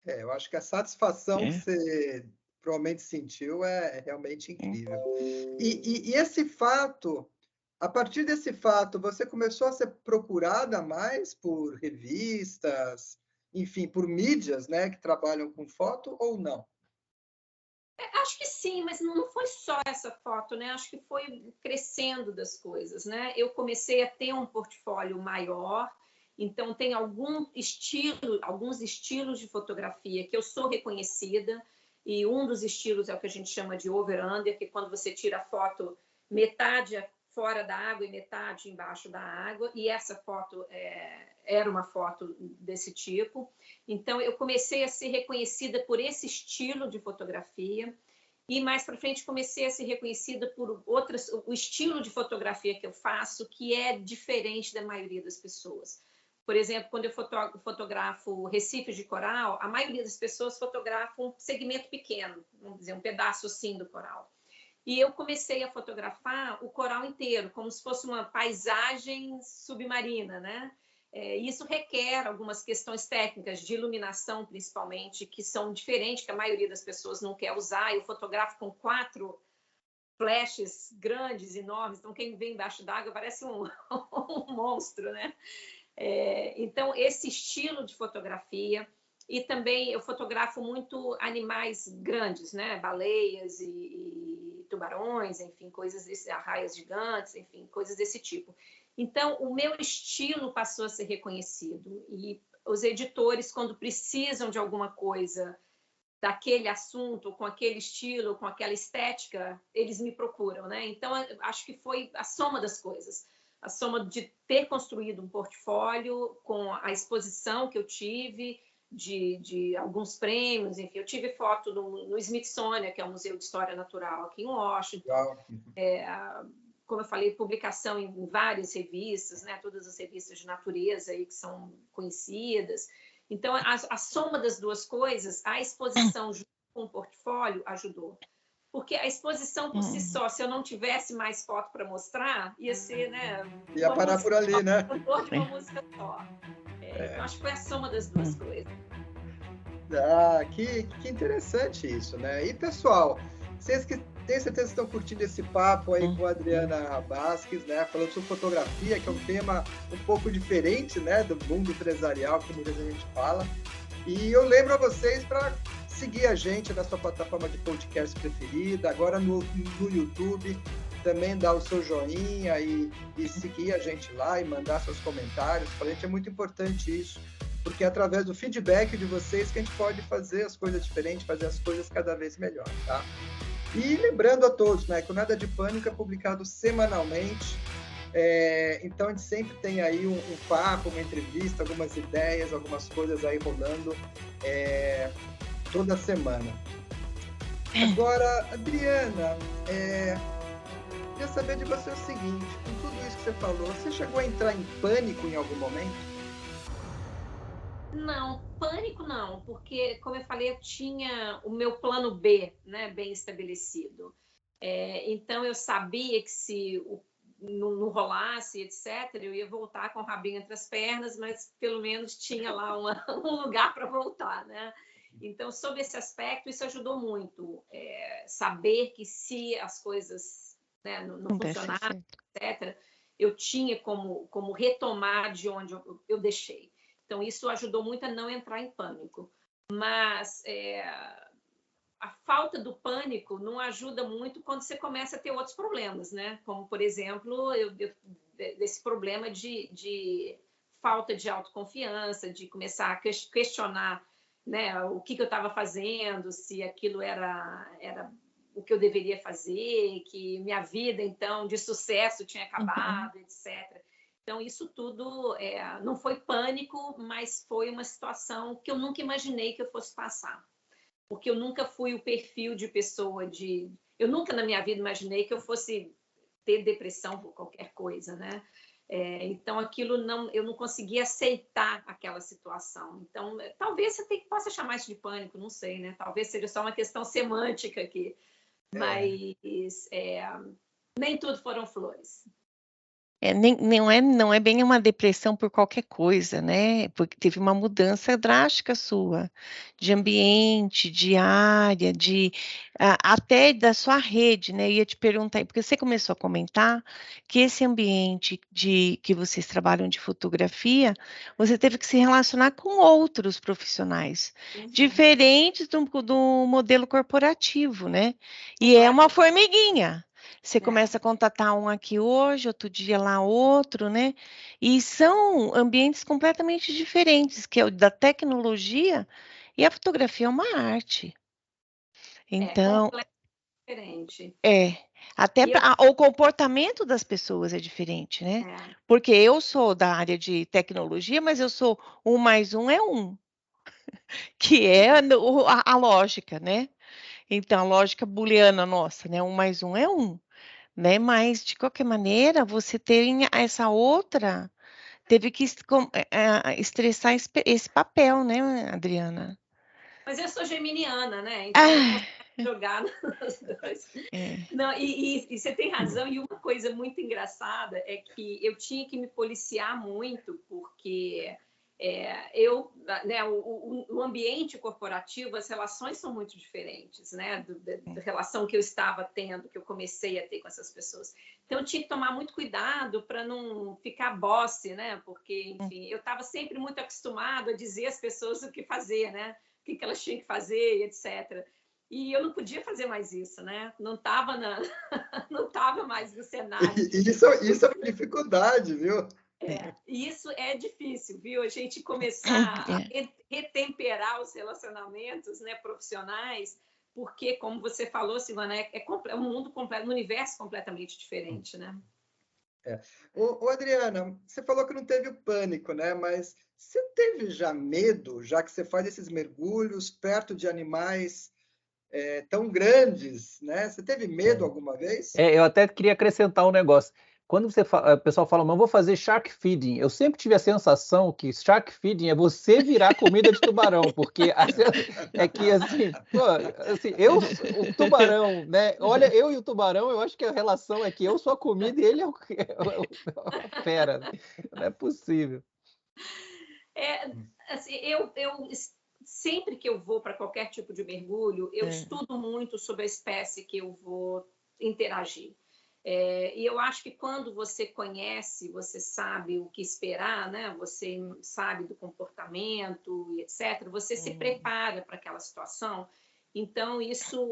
S1: Eu acho que a satisfação que você provavelmente sentiu é realmente incrível. E esse fato, a partir desse fato, você começou a ser procurada mais por revistas, enfim, por mídias, né, que trabalham com foto ou não?
S2: Acho que sim, mas não foi só essa foto, né? Acho que foi crescendo das coisas, né? Eu comecei a ter um portfólio maior, então tem alguns estilos de fotografia que eu sou reconhecida, e um dos estilos é o que a gente chama de over-under, que é quando você tira a foto metade fora da água e metade embaixo da água, e essa foto era uma foto desse tipo. Então, eu comecei a ser reconhecida por esse estilo de fotografia, e mais para frente comecei a ser reconhecida por o estilo de fotografia que eu faço, que é diferente da maioria das pessoas. Por exemplo, quando eu fotografo recifes de coral, a maioria das pessoas fotografam um segmento pequeno, vamos dizer, um pedaço assim do coral. E eu comecei a fotografar o coral inteiro, como se fosse uma paisagem submarina, né? Isso requer algumas questões técnicas de iluminação, principalmente, que são diferentes, que a maioria das pessoas não quer usar. Eu fotografo com 4 flashes grandes, enormes, então quem vê embaixo d'água parece um monstro, né? Então, esse estilo de fotografia, e também eu fotografo muito animais grandes, né? Baleias e tubarões, enfim, arraias gigantes, enfim, coisas desse tipo. Então, o meu estilo passou a ser reconhecido, e os editores, quando precisam de alguma coisa daquele assunto, com aquele estilo, com aquela estética, eles me procuram, né? Então, acho que foi a soma das coisas. A soma de ter construído um portfólio com a exposição que eu tive, de alguns prêmios, enfim, eu tive foto no Smithsonian, que é o Museu de História Natural aqui em Washington, como eu falei, publicação em várias revistas, né? Todas as revistas de natureza aí que são conhecidas. Então, a soma das duas coisas, a exposição junto com o portfólio ajudou. porque a exposição por si só, se eu não tivesse mais foto para mostrar, ia ser, né?
S1: Ia parar por ali, né?
S2: Cantor de uma música só. Então, acho que foi a soma das duas coisas.
S1: Que interessante isso, né? E, pessoal, vocês que tenho certeza que estão curtindo esse papo aí com a Adriana Vasques, né? Falando sobre fotografia, que é um tema um pouco diferente, né? Do mundo empresarial, que muitas vezes a gente fala. E eu lembro a vocês para seguir a gente na sua plataforma de podcast preferida, agora no YouTube, também dar o seu joinha e seguir a gente lá e mandar seus comentários. Para a gente é muito importante isso, porque é através do feedback de vocês que a gente pode fazer as coisas diferentes, fazer as coisas cada vez melhor, tá? E lembrando a todos, né, que o Nada de Pânico é publicado semanalmente, então a gente sempre tem aí um papo, uma entrevista, algumas ideias, algumas coisas aí rolando toda semana. Agora, Adriana, queria saber de você o seguinte, com tudo isso que você falou, você chegou a entrar em pânico em algum momento?
S2: Não, pânico não, porque, como eu falei, eu tinha o meu plano B, né, bem estabelecido. Então, eu sabia que se não rolasse, etc., eu ia voltar com o rabinho entre as pernas, mas pelo menos tinha lá um lugar para voltar, né? Então, sob esse aspecto, isso ajudou muito. Saber que se as coisas, né, não funcionaram, etc., eu tinha como retomar de onde eu deixei. Então, isso ajudou muito a não entrar em pânico. Mas a falta do pânico não ajuda muito quando você começa a ter outros problemas, né? Como, por exemplo, esse problema de falta de autoconfiança, de começar a questionar, né, o que eu estava fazendo, se aquilo era o que eu deveria fazer, que minha vida, então, de sucesso tinha acabado, etc. Então, isso tudo não foi pânico, mas foi uma situação que eu nunca imaginei que eu fosse passar. Porque eu nunca fui o perfil de pessoa eu nunca na minha vida imaginei que eu fosse ter depressão por qualquer coisa, né? Então, aquilo eu não conseguia aceitar aquela situação. Então, talvez você possa chamar isso de pânico, não sei, né? Talvez seja só uma questão semântica aqui. Mas nem tudo foram flores.
S4: Não é bem uma depressão por qualquer coisa, né? Porque teve uma mudança drástica sua, de ambiente, de área, até da sua rede, né? Eu ia te perguntar, porque você começou a comentar que esse ambiente que vocês trabalham de fotografia, você teve que se relacionar com outros profissionais, diferentes do modelo corporativo, né? E é uma formiguinha. Você começa a contatar um aqui hoje, outro dia lá outro, né? E são ambientes completamente diferentes, que é o da tecnologia, e a fotografia é uma arte. Então,
S2: diferente.
S4: Até o comportamento das pessoas é diferente, né? Porque eu sou da área de tecnologia, mas eu sou 1 mais 1 é 1, que é a lógica, né? Então, a lógica booleana nossa, né? 1 mais 1 é 1. Né? Mas, de qualquer maneira, você tem essa outra, teve que estressar esse papel, né, Adriana?
S2: Mas eu sou geminiana, né? Então, eu consigo jogar nos dois. Não, e você tem razão, e uma coisa muito engraçada é que eu tinha que me policiar muito, porque o ambiente corporativo, as relações são muito diferentes, né? Da relação que eu estava tendo, que eu comecei a ter com essas pessoas. Então, eu tinha que tomar muito cuidado para não ficar bosse, né? Porque, enfim, eu estava sempre muito acostumada a dizer às pessoas o que fazer, né? O que elas tinham que fazer, etc. E eu não podia fazer mais isso, né? Não estava não tava mais no cenário.
S1: Isso é uma dificuldade, viu?
S2: Isso é difícil, viu? A gente começar a retemperar os relacionamentos, né, profissionais, porque, como você falou, Silvana, é um mundo completo, um universo completamente diferente, né?
S1: Ô, Adriana, você falou que não teve o pânico, né? Mas você teve já medo, já que você faz esses mergulhos perto de animais tão grandes, né? Você teve medo alguma vez?
S3: Eu até queria acrescentar um negócio. quando o pessoal fala, mas vou fazer shark feeding, eu sempre tive a sensação que shark feeding é você virar comida de tubarão, porque é que assim, pô, assim, o tubarão, né? Olha, eu e o tubarão, eu acho que a relação é que eu sou a comida e ele é a fera. Não é possível.
S2: Assim, sempre que eu vou para qualquer tipo de mergulho, eu estudo muito sobre a espécie que eu vou interagir. E eu acho que quando você conhece, você sabe o que esperar, né? Você sabe do comportamento e etc., você se prepara para aquela situação. Então, isso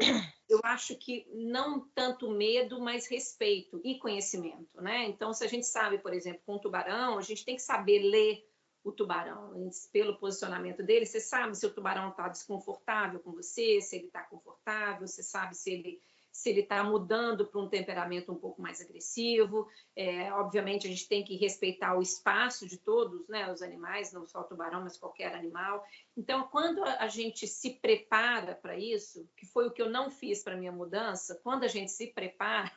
S2: eu acho que não tanto medo, mas respeito e conhecimento, né? Então, se a gente sabe, por exemplo, com o tubarão, a gente tem que saber ler o tubarão, pelo posicionamento dele, você sabe se o tubarão está desconfortável com você, se ele está confortável, você sabe se ele está mudando para um temperamento um pouco mais agressivo. Obviamente, a gente tem que respeitar o espaço de todos, né, os animais, não só o tubarão, mas qualquer animal. Então, quando a gente se prepara para isso, que foi o que eu não fiz para a minha mudança, quando a gente se prepara,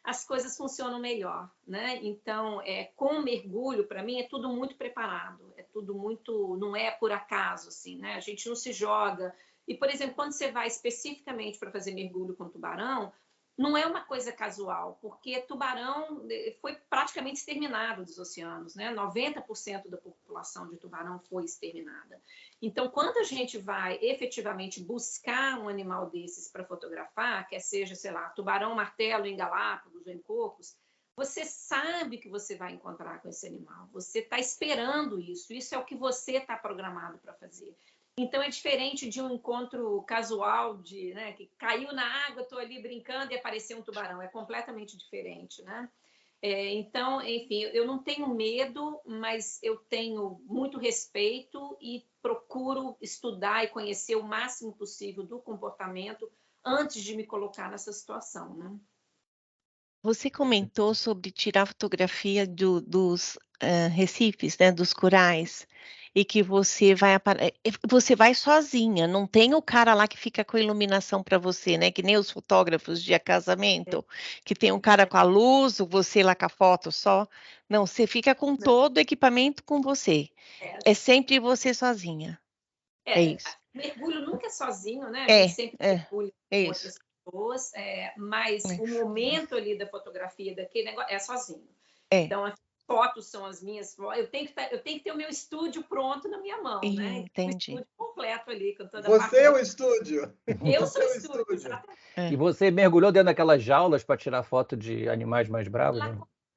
S2: as coisas funcionam melhor, né? Então, com o mergulho, para mim, é tudo muito preparado, é tudo muito, não é por acaso, assim, né? A gente não se joga. E, por exemplo, quando você vai especificamente para fazer mergulho com tubarão, não é uma coisa casual, porque tubarão foi praticamente exterminado dos oceanos, né? 90% da população de tubarão foi exterminada. Então, quando a gente vai efetivamente buscar um animal desses para fotografar, quer seja, sei lá, tubarão-martelo em Galápagos ou em Cocos, você sabe que você vai encontrar com esse animal, você está esperando isso é o que você está programado para fazer. Então, é diferente de um encontro casual, né, que caiu na água, estou ali brincando e apareceu um tubarão. É completamente diferente, né? Então, enfim, eu não tenho medo, mas eu tenho muito respeito e procuro estudar e conhecer o máximo possível do comportamento antes de me colocar nessa situação, né?
S4: Você comentou sobre tirar fotografia dos recifes, né, dos corais, e que você vai sozinha, não tem o cara lá que fica com a iluminação para você, né? Que nem os fotógrafos de casamento, que tem um cara com a luz, você lá com a foto só. Não, você fica com todo o equipamento com você. É sempre você sozinha. É isso.
S2: Mergulho nunca é sozinho, né? A gente sempre mergulha com
S4: isso.
S2: outras pessoas, mas o momento ali da fotografia daquele negócio é sozinho. Então, as fotos são as minhas. Eu tenho que ter o meu estúdio pronto na minha mão, né?
S4: Entendi.
S2: O estúdio completo ali, com toda
S1: Você é o estúdio.
S2: Eu sou o estúdio, exatamente.
S3: E você mergulhou dentro daquelas jaulas para tirar foto de animais mais bravos?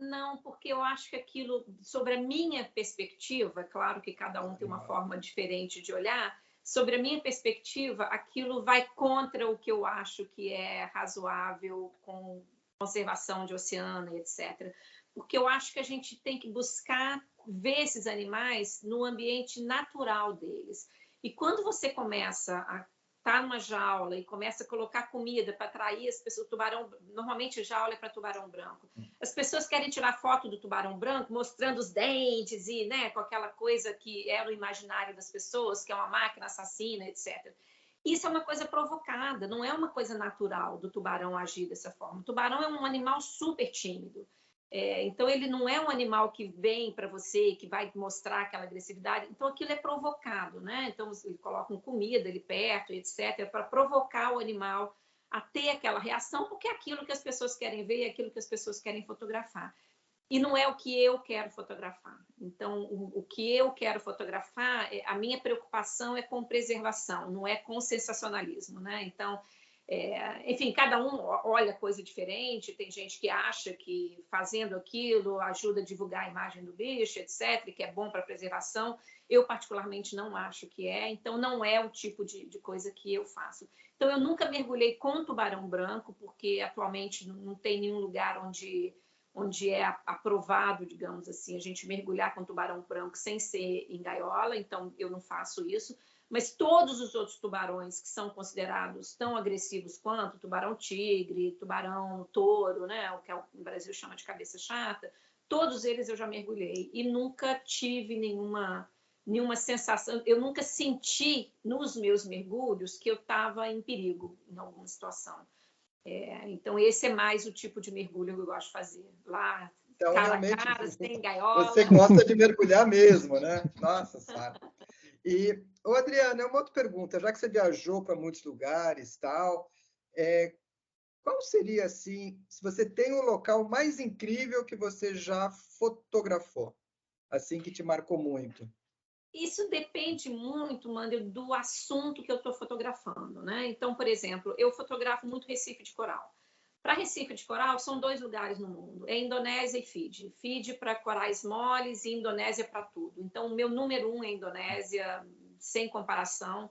S2: Não, porque eu acho que aquilo, sobre a minha perspectiva, é claro que cada um tem uma forma diferente de olhar, sobre a minha perspectiva, aquilo vai contra o que eu acho que é razoável com conservação de oceano e etc. Porque eu acho que a gente tem que buscar ver esses animais no ambiente natural deles. E quando você começa a estar numa jaula e começa a colocar comida para atrair as pessoas, o tubarão, normalmente jaula é para tubarão branco. As pessoas querem tirar foto do tubarão branco mostrando os dentes e, né, com aquela coisa que é no imaginário das pessoas, que é uma máquina assassina, etc. Isso é uma coisa provocada, não é uma coisa natural do tubarão agir dessa forma. O tubarão é um animal super tímido. Então, ele não é um animal que vem para você, que vai mostrar aquela agressividade. Então, aquilo é provocado, né? Então, ele coloca comida ali perto, etc., para provocar o animal a ter aquela reação, porque é aquilo que as pessoas querem ver, é aquilo que as pessoas querem fotografar. E não é o que eu quero fotografar. Então, o que eu quero fotografar, a minha preocupação é com preservação, não é com sensacionalismo, né? Então, enfim, cada um olha coisa diferente, tem gente que acha que fazendo aquilo ajuda a divulgar a imagem do bicho, etc., que é bom para a preservação. Eu, particularmente, não acho que é, então não é o tipo de coisa que eu faço. Então, eu nunca mergulhei com tubarão branco, porque atualmente não tem nenhum lugar onde é aprovado, digamos assim, a gente mergulhar com tubarão branco sem ser em gaiola, então eu não faço isso. Mas todos os outros tubarões que são considerados tão agressivos quanto tubarão-tigre, tubarão-touro, né, o que o Brasil chama de cabeça chata, todos eles eu já mergulhei e nunca tive nenhuma sensação, eu nunca senti nos meus mergulhos que eu estava em perigo em alguma situação. Então, esse é mais o tipo de mergulho que eu gosto de fazer. Lá,
S1: Então,
S2: cara a
S1: realmente,
S2: cara, sem gaiola.
S1: você gosta de mergulhar mesmo, né? Nossa Senhora. E, ô, Adriana, uma outra pergunta, já que você viajou para muitos lugares, tal, qual seria, assim, se você tem o local mais incrível que você já fotografou, assim, que te marcou muito?
S2: Isso depende muito, Mander, do assunto que eu estou fotografando, né? Então, por exemplo, eu fotografo muito Recife de Coral. Para Recife de Coral, são 2 lugares no mundo, é Indonésia e Fiji. Fiji para corais moles e Indonésia para tudo. Então, o meu número 1 é Indonésia, sem comparação,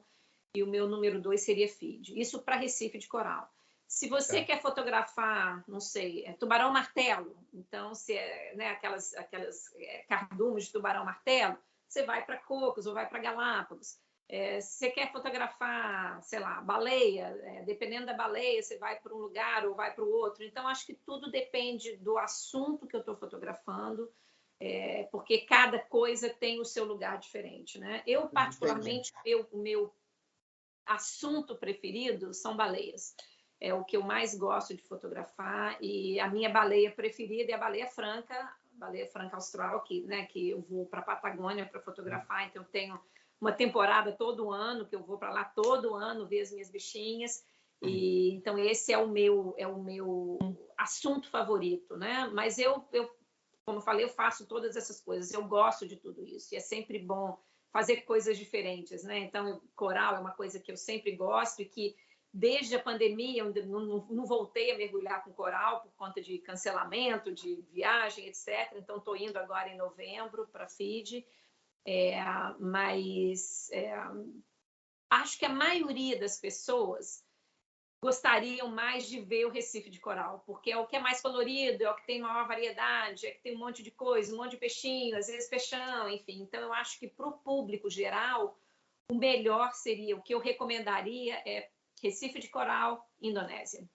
S2: e o meu número 2 seria Fiji. Isso para Recife de Coral. Se você quer fotografar, não sei, tubarão-martelo, então, se é, né, aquelas cardumes de tubarão-martelo, você vai para Cocos ou vai para Galápagos. Se você quer fotografar, sei lá, baleia, dependendo da baleia, você vai para um lugar ou vai para o outro. Então, acho que tudo depende do assunto que eu estou fotografando, porque cada coisa tem o seu lugar diferente, né? Eu, particularmente, o meu assunto preferido são baleias. É o que eu mais gosto de fotografar, e a minha baleia preferida é a baleia franca austral, que eu vou para a Patagônia para fotografar, então eu tenho uma temporada todo ano, que eu vou para lá todo ano ver as minhas bichinhas, e então esse é o meu assunto favorito, né? Mas como eu falei, eu faço todas essas coisas, eu gosto de tudo isso, e é sempre bom fazer coisas diferentes, né? Então, coral é uma coisa que eu sempre gosto e que, desde a pandemia, eu não voltei a mergulhar com coral por conta de cancelamento, de viagem, etc. Então, estou indo agora em novembro para Fiji, mas acho que a maioria das pessoas gostariam mais de ver o Recife de Coral, porque é o que é mais colorido, é o que tem maior variedade, é que tem um monte de coisa, um monte de peixinho, às vezes peixão, enfim. Então, eu acho que para o público geral, o melhor seria, o que eu recomendaria é Recife de Coral, Indonésia.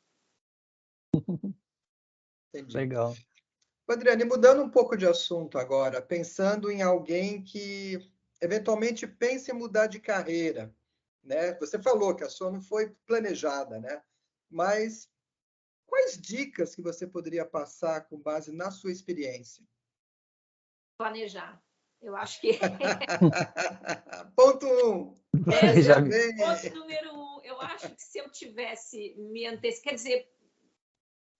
S1: Entendi.
S3: Legal.
S1: Adriane, mudando um pouco de assunto agora, pensando em alguém que eventualmente pense em mudar de carreira, né? Você falou que a sua não foi planejada, né? Mas quais dicas que você poderia passar com base na sua experiência?
S2: Planejar. Eu acho que
S1: Ponto 1.
S3: Já vi.
S2: Ponto número 1. Eu acho que se eu tivesse me antecipado, quer dizer,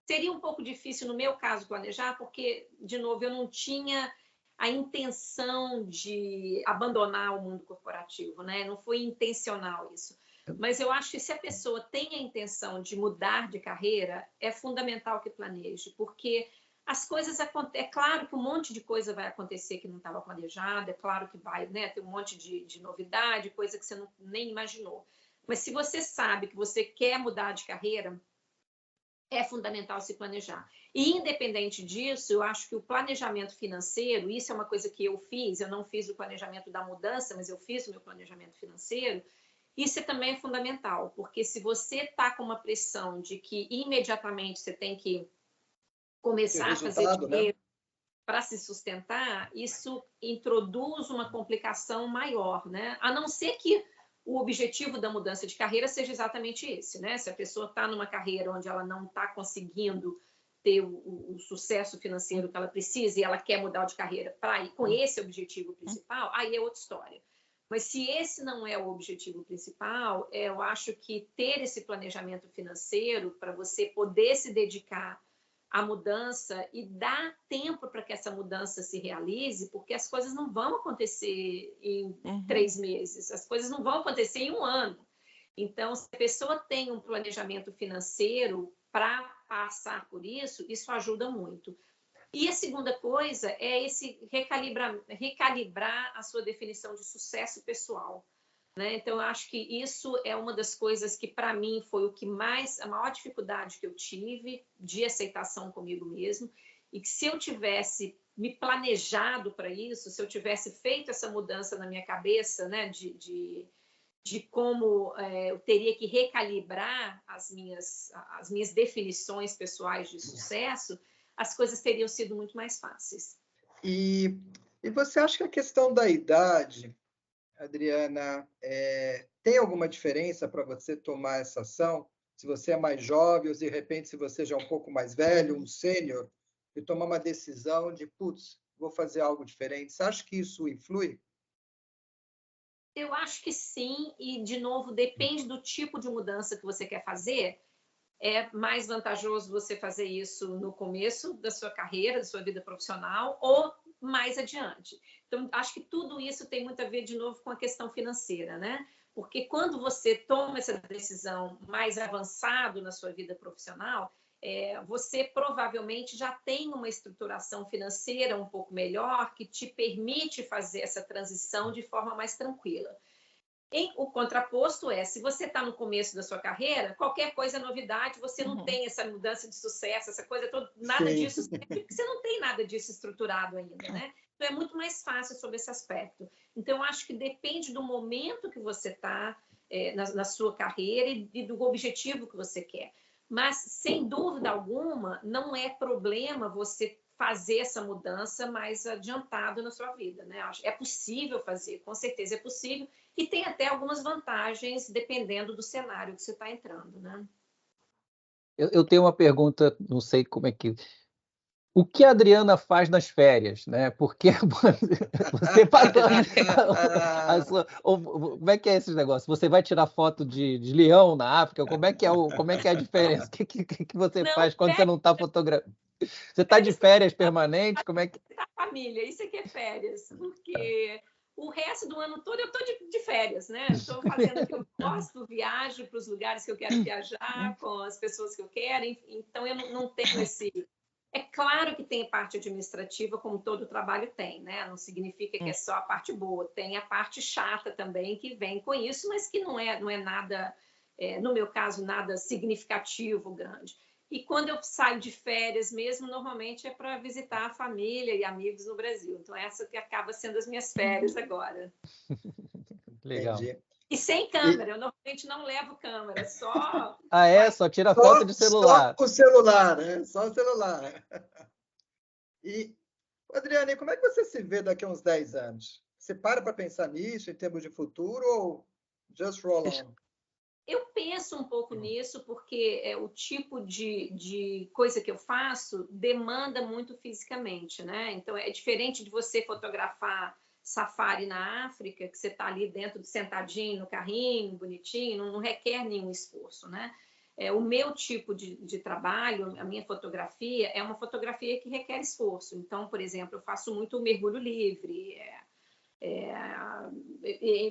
S2: seria um pouco difícil no meu caso planejar, porque, de novo, eu não tinha a intenção de abandonar o mundo corporativo, né? Não foi intencional isso. Mas eu acho que se a pessoa tem a intenção de mudar de carreira, é fundamental que planeje, porque as coisas acontecem. É claro que um monte de coisa vai acontecer que não estava planejada, é claro que vai, né, ter um monte de novidade, coisa que você nem imaginou. Mas se você sabe que você quer mudar de carreira, é fundamental se planejar. E, independente disso, eu acho que o planejamento financeiro, isso é uma coisa que eu fiz, eu não fiz o planejamento da mudança, mas eu fiz o meu planejamento financeiro, isso também é fundamental, porque se você está com uma pressão de que imediatamente você tem que começar a fazer dinheiro, né, para se sustentar, isso introduz uma complicação maior, né? A não ser que o objetivo da mudança de carreira seja exatamente esse, né? Se a pessoa está numa carreira onde ela não está conseguindo ter o sucesso financeiro que ela precisa e ela quer mudar de carreira para ir com esse objetivo principal, aí é outra história. Mas se esse não é o objetivo principal, eu acho que ter esse planejamento financeiro para você poder se dedicar à mudança e dar tempo para que essa mudança se realize, porque as coisas não vão acontecer em 3 meses, as coisas não vão acontecer em 1 ano. Então, se a pessoa tem um planejamento financeiro para passar por isso, isso ajuda muito. E a segunda coisa é esse recalibrar a sua definição de sucesso pessoal, né? Então, eu acho que isso é uma das coisas que, para mim, foi a maior dificuldade que eu tive de aceitação comigo mesmo, e que se eu tivesse me planejado para isso, se eu tivesse feito essa mudança na minha cabeça, né, de como eu teria que recalibrar as minhas definições pessoais de sucesso, as coisas teriam sido muito mais fáceis.
S1: E você acha que a questão da idade, Adriana, tem alguma diferença para você tomar essa ação? Se você é mais jovem ou, de repente, se você já é um pouco mais velho, um sênior, e tomar uma decisão de, putz, vou fazer algo diferente? Você acha que isso influi?
S2: Eu acho que sim, e, de novo, depende do tipo de mudança que você quer fazer. É mais vantajoso você fazer isso no começo da sua carreira, da sua vida profissional, ou mais adiante. Então, acho que tudo isso tem muito a ver, de novo, com a questão financeira, né? Porque quando você toma essa decisão mais avançado na sua vida profissional, você provavelmente já tem uma estruturação financeira um pouco melhor que te permite fazer essa transição de forma mais tranquila. O contraposto é, se você está no começo da sua carreira, qualquer coisa é novidade, você não tem essa mudança de sucesso, essa coisa toda, nada disso, porque você não tem nada disso estruturado ainda, né? Então, é muito mais fácil sobre esse aspecto. Então, eu acho que depende do momento que você está na sua carreira e do objetivo que você quer. Mas, sem dúvida alguma, não é problema você fazer essa mudança mais adiantado na sua vida, né? É possível fazer, com certeza é possível, e tem até algumas vantagens dependendo do cenário que você está entrando, né?
S3: Eu tenho uma pergunta, não sei como é que... O que a Adriana faz nas férias, né? Porque você passou como é que é esse negócio? Você vai tirar foto de leão na África? Como é que é a diferença? O que você faz quando você não está fotografando? Você está de férias permanentes? Como é que...
S2: Família, isso aqui é férias, porque o resto do ano todo eu estou de férias, né? Estou fazendo o que eu gosto, viajo para os lugares que eu quero viajar, com as pessoas que eu quero, então eu não tenho esse... É claro que tem a parte administrativa, como todo trabalho tem, né? Não significa que é só a parte boa, tem a parte chata também que vem com isso, mas que não é nada, no meu caso, nada significativo, grande. E quando eu saio de férias mesmo, normalmente é para visitar a família e amigos no Brasil. Então, essa que acaba sendo as minhas férias agora.
S3: Legal.
S1: Entendi.
S2: E sem câmera, eu normalmente não levo câmera, só...
S3: Só tira foto de celular.
S1: Só o celular, né? Só o celular. E, Adriane, como é que você se vê daqui a uns 10 anos? Você para pensar nisso, em termos de futuro, ou just roll on?
S2: Eu penso um pouco nisso, porque o tipo de coisa que eu faço demanda muito fisicamente, né? Então, é diferente de você fotografar safari na África, que você está ali dentro, sentadinho no carrinho, bonitinho, não requer nenhum esforço, né? O meu tipo de trabalho, a minha fotografia, é uma fotografia que requer esforço. Então, por exemplo, eu faço muito mergulho livre,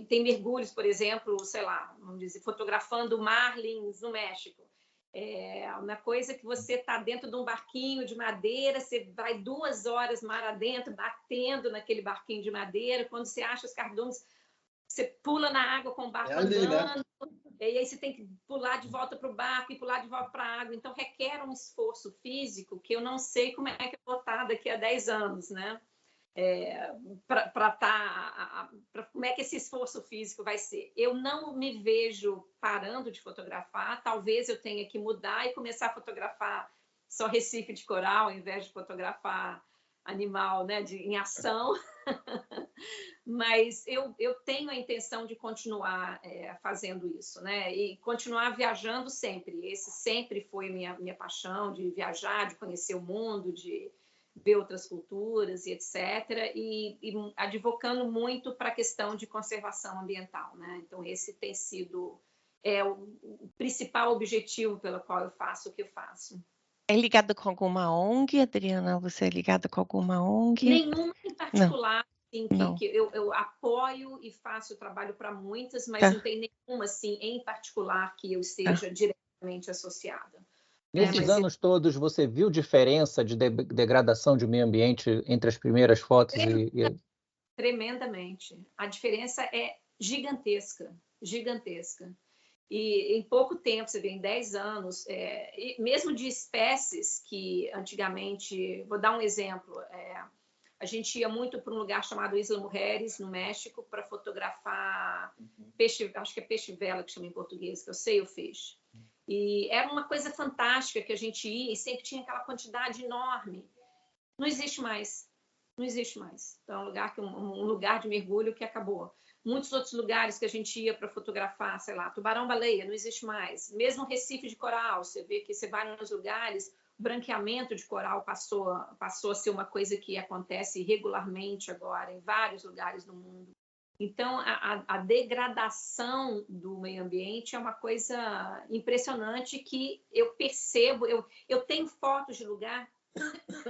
S2: tem mergulhos, por exemplo, sei lá, vamos dizer, fotografando marlins no México. Uma coisa que você está dentro de um barquinho de madeira, você vai 2 horas mar adentro, batendo naquele barquinho de madeira, quando você acha os cardumes, você pula na água com o barco andando, né? E aí você tem que pular de volta para o barco e pular de volta para a água. Então, requer um esforço físico que eu não sei como é que eu vou estar daqui a 10 anos, né? Como é que esse esforço físico vai ser. Eu não me vejo parando de fotografar, talvez eu tenha que mudar e começar a fotografar só recife de coral, ao invés de fotografar animal, né, em ação. Mas eu tenho a intenção de continuar fazendo isso, né, e continuar viajando sempre. Esse sempre foi minha paixão, de viajar, de conhecer o mundo, de ver outras culturas e etc. E advocando muito para a questão de conservação ambiental, né? Então, esse tem sido o principal objetivo pelo qual eu faço o que eu faço.
S4: É ligado com alguma ONG, Adriana? Você é ligada com alguma ONG?
S2: Nenhuma em particular, assim,
S4: Não.
S2: que eu apoio e faço trabalho para muitas, mas não tem nenhuma assim, em particular que eu esteja diretamente associada.
S3: Nesses anos todos, você viu diferença de degradação de meio ambiente entre as primeiras fotos
S2: Tremendamente. A diferença é gigantesca, gigantesca. E em pouco tempo, você vê, em 10 anos, mesmo de espécies que antigamente... Vou dar um exemplo. A gente ia muito para um lugar chamado Isla Mujeres, no México, para fotografar peixe, acho que é peixe-vela que chama em português, que eu sei o fish. E era uma coisa fantástica que a gente ia e sempre tinha aquela quantidade enorme. Não existe mais. Não existe mais. Então, um lugar de mergulho que acabou. Muitos outros lugares que a gente ia para fotografar, sei lá, tubarão-baleia, não existe mais. Mesmo Recife de Coral, você vê que você vai nos lugares, branqueamento de coral passou a ser uma coisa que acontece regularmente agora em vários lugares do mundo. Então, a degradação do meio ambiente é uma coisa impressionante que eu percebo. Eu tenho fotos de lugar,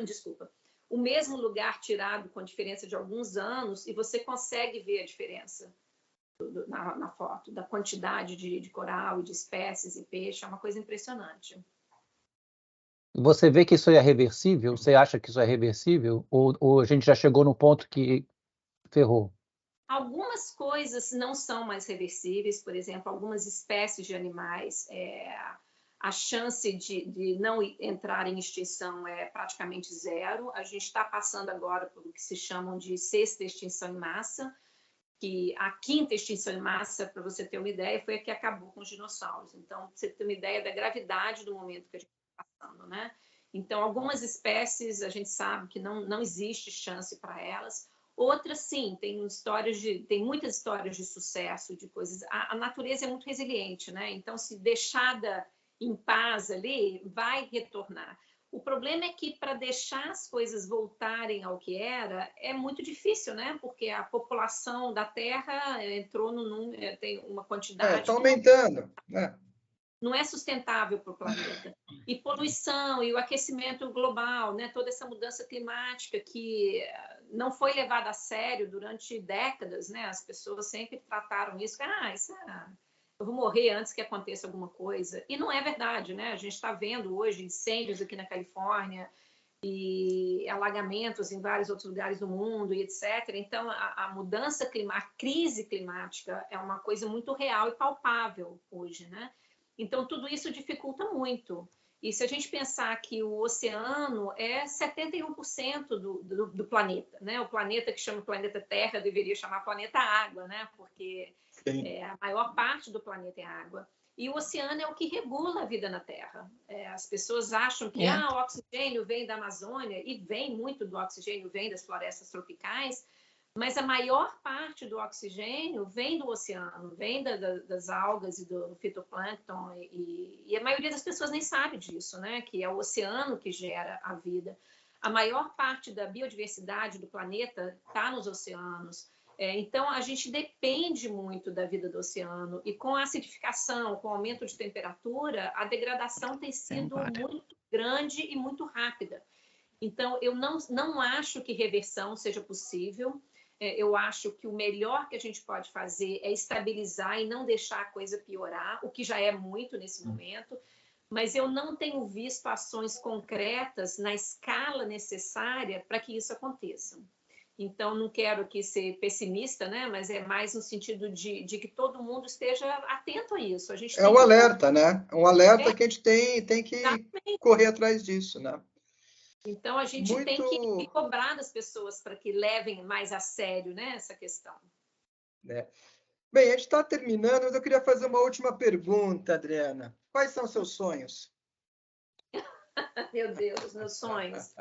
S2: desculpa, o mesmo lugar tirado com diferença de alguns anos, e você consegue ver a diferença na foto, da quantidade de coral e de espécies e peixe. É uma coisa impressionante.
S3: Você vê que isso é reversível? Você acha que isso é reversível? Ou a gente já chegou no ponto que ferrou?
S2: Algumas coisas não são mais reversíveis, por exemplo, algumas espécies de animais, a chance de não entrar em extinção é praticamente zero. A gente está passando agora por o que se chamam de sexta extinção em massa, que a quinta extinção em massa, para você ter uma ideia, foi a que acabou com os dinossauros. Então, você tem uma ideia da gravidade do momento que a gente está passando, né? Então, algumas espécies a gente sabe que não existe chance para elas. Outras, sim, tem muitas histórias de sucesso, de coisas. A natureza é muito resiliente, né? Então, se deixada em paz ali, vai retornar. O problema é que, para deixar as coisas voltarem ao que era, é muito difícil, né? Porque a população da Terra entrou tem uma quantidade...
S1: Está aumentando, né?
S2: Não é sustentável para o planeta. E poluição, e o aquecimento global, né? Toda essa mudança climática que não foi levada a sério durante décadas, né? As pessoas sempre trataram isso, eu vou morrer antes que aconteça alguma coisa. E não é verdade, né? A gente está vendo hoje incêndios aqui na Califórnia e alagamentos em vários outros lugares do mundo, e etc. Então, a mudança climática, a crise climática é uma coisa muito real e palpável hoje, né? Então, tudo isso dificulta muito. E se a gente pensar que o oceano é 71% do planeta, né? O planeta que chama planeta Terra deveria chamar planeta Água, né? Porque a maior parte do planeta é água. E o oceano é o que regula a vida na Terra. As pessoas acham que o oxigênio vem da Amazônia, e vem muito do oxigênio, vem das florestas tropicais, mas a maior parte do oxigênio vem do oceano, vem das algas e do fitoplâncton, e a maioria das pessoas nem sabe disso, né? Que é o oceano que gera a vida. A maior parte da biodiversidade do planeta está nos oceanos. Então, a gente depende muito da vida do oceano, e com a acidificação, com o aumento de temperatura, a degradação tem sido muito grande e muito rápida. Então, eu não acho que reversão seja possível. Eu acho que o melhor que a gente pode fazer é estabilizar e não deixar a coisa piorar, o que já é muito nesse momento, mas eu não tenho visto ações concretas na escala necessária para que isso aconteça. Então, não quero aqui ser pessimista, né? Mas é mais no sentido de que todo mundo esteja atento a isso. A gente
S1: um alerta, né? Um alerta que a gente tem que correr atrás disso, né?
S2: Então, a gente tem que cobrar das pessoas para que levem mais a sério, né, essa questão.
S1: Bem, a gente está terminando, mas eu queria fazer uma última pergunta, Adriana. Quais são os seus sonhos?
S2: Meu Deus, meus sonhos.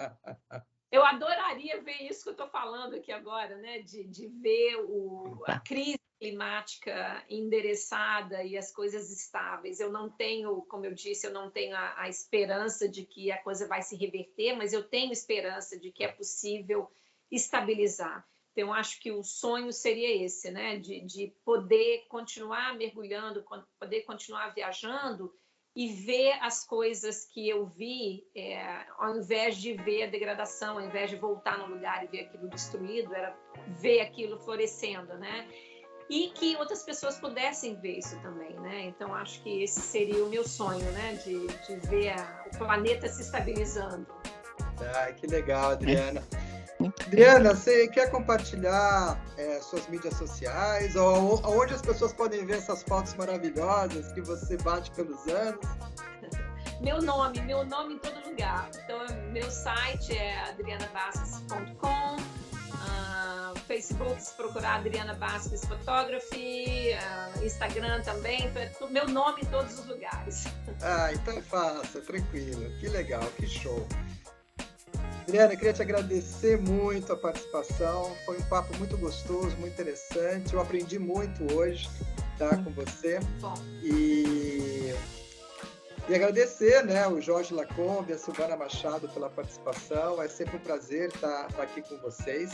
S2: Eu adoraria ver isso que eu estou falando aqui agora, né, de ver a crise climática endereçada e as coisas estáveis. Eu não tenho, como eu disse, eu não tenho a esperança de que a coisa vai se reverter, mas eu tenho esperança de que é possível estabilizar. Então, eu acho que o sonho seria esse, né? De poder continuar mergulhando, poder continuar viajando e ver as coisas que eu vi, ao invés de ver a degradação, ao invés de voltar no lugar e ver aquilo destruído, era ver aquilo florescendo, né? E que outras pessoas pudessem ver isso também, né? Então, acho que esse seria o meu sonho, né? De ver o planeta se estabilizando.
S1: Que legal, Adriana. Adriana, você quer compartilhar suas mídias sociais? Ou onde as pessoas podem ver essas fotos maravilhosas que você bate pelos anos?
S2: Meu nome em todo lugar. Então, meu site é adrianavasquez.com. Facebook, se procurar Adriana Vasquez Photography, Instagram também, meu nome em todos os lugares.
S1: Então é fácil, tranquilo, que legal, que show. Adriana, eu queria te agradecer muito a participação, foi um papo muito gostoso, muito interessante, eu aprendi muito hoje, com você.
S2: Bom.
S1: E E agradecer, né, o Jorge Lacombe, a Silvana Machado pela participação. É sempre um prazer estar aqui com vocês.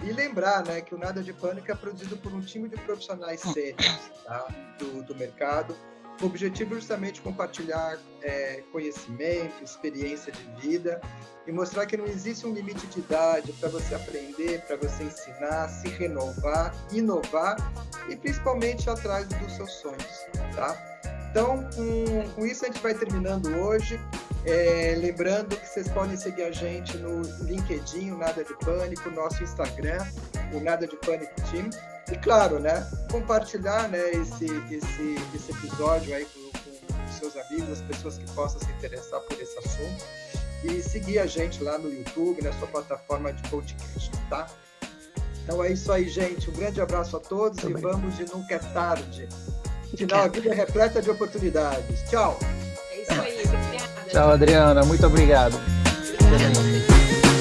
S1: E lembrar, né, que o Nada de Pânico é produzido por um time de profissionais sêniores, tá, do mercado. O objetivo é justamente compartilhar conhecimento, experiência de vida e mostrar que não existe um limite de idade para você aprender, para você ensinar, se renovar, inovar e principalmente atrás dos seus sonhos, tá? Então, com isso a gente vai terminando hoje. Lembrando que vocês podem seguir a gente no LinkedIn, o Nada de Pânico, nosso Instagram, o Nada de Pânico Team. E claro, né, compartilhar, né, esse episódio aí com os seus amigos, as pessoas que possam se interessar por esse assunto. E seguir a gente lá no YouTube, na sua plataforma de podcast, tá? Então é isso aí, gente. Um grande abraço a todos e vamos de Nunca é Tarde. Afinal, a vida é repleta de oportunidades. Tchau!
S2: É isso aí, obrigada.
S3: Tchau, Adriana. Muito obrigado.
S2: Obrigada a você.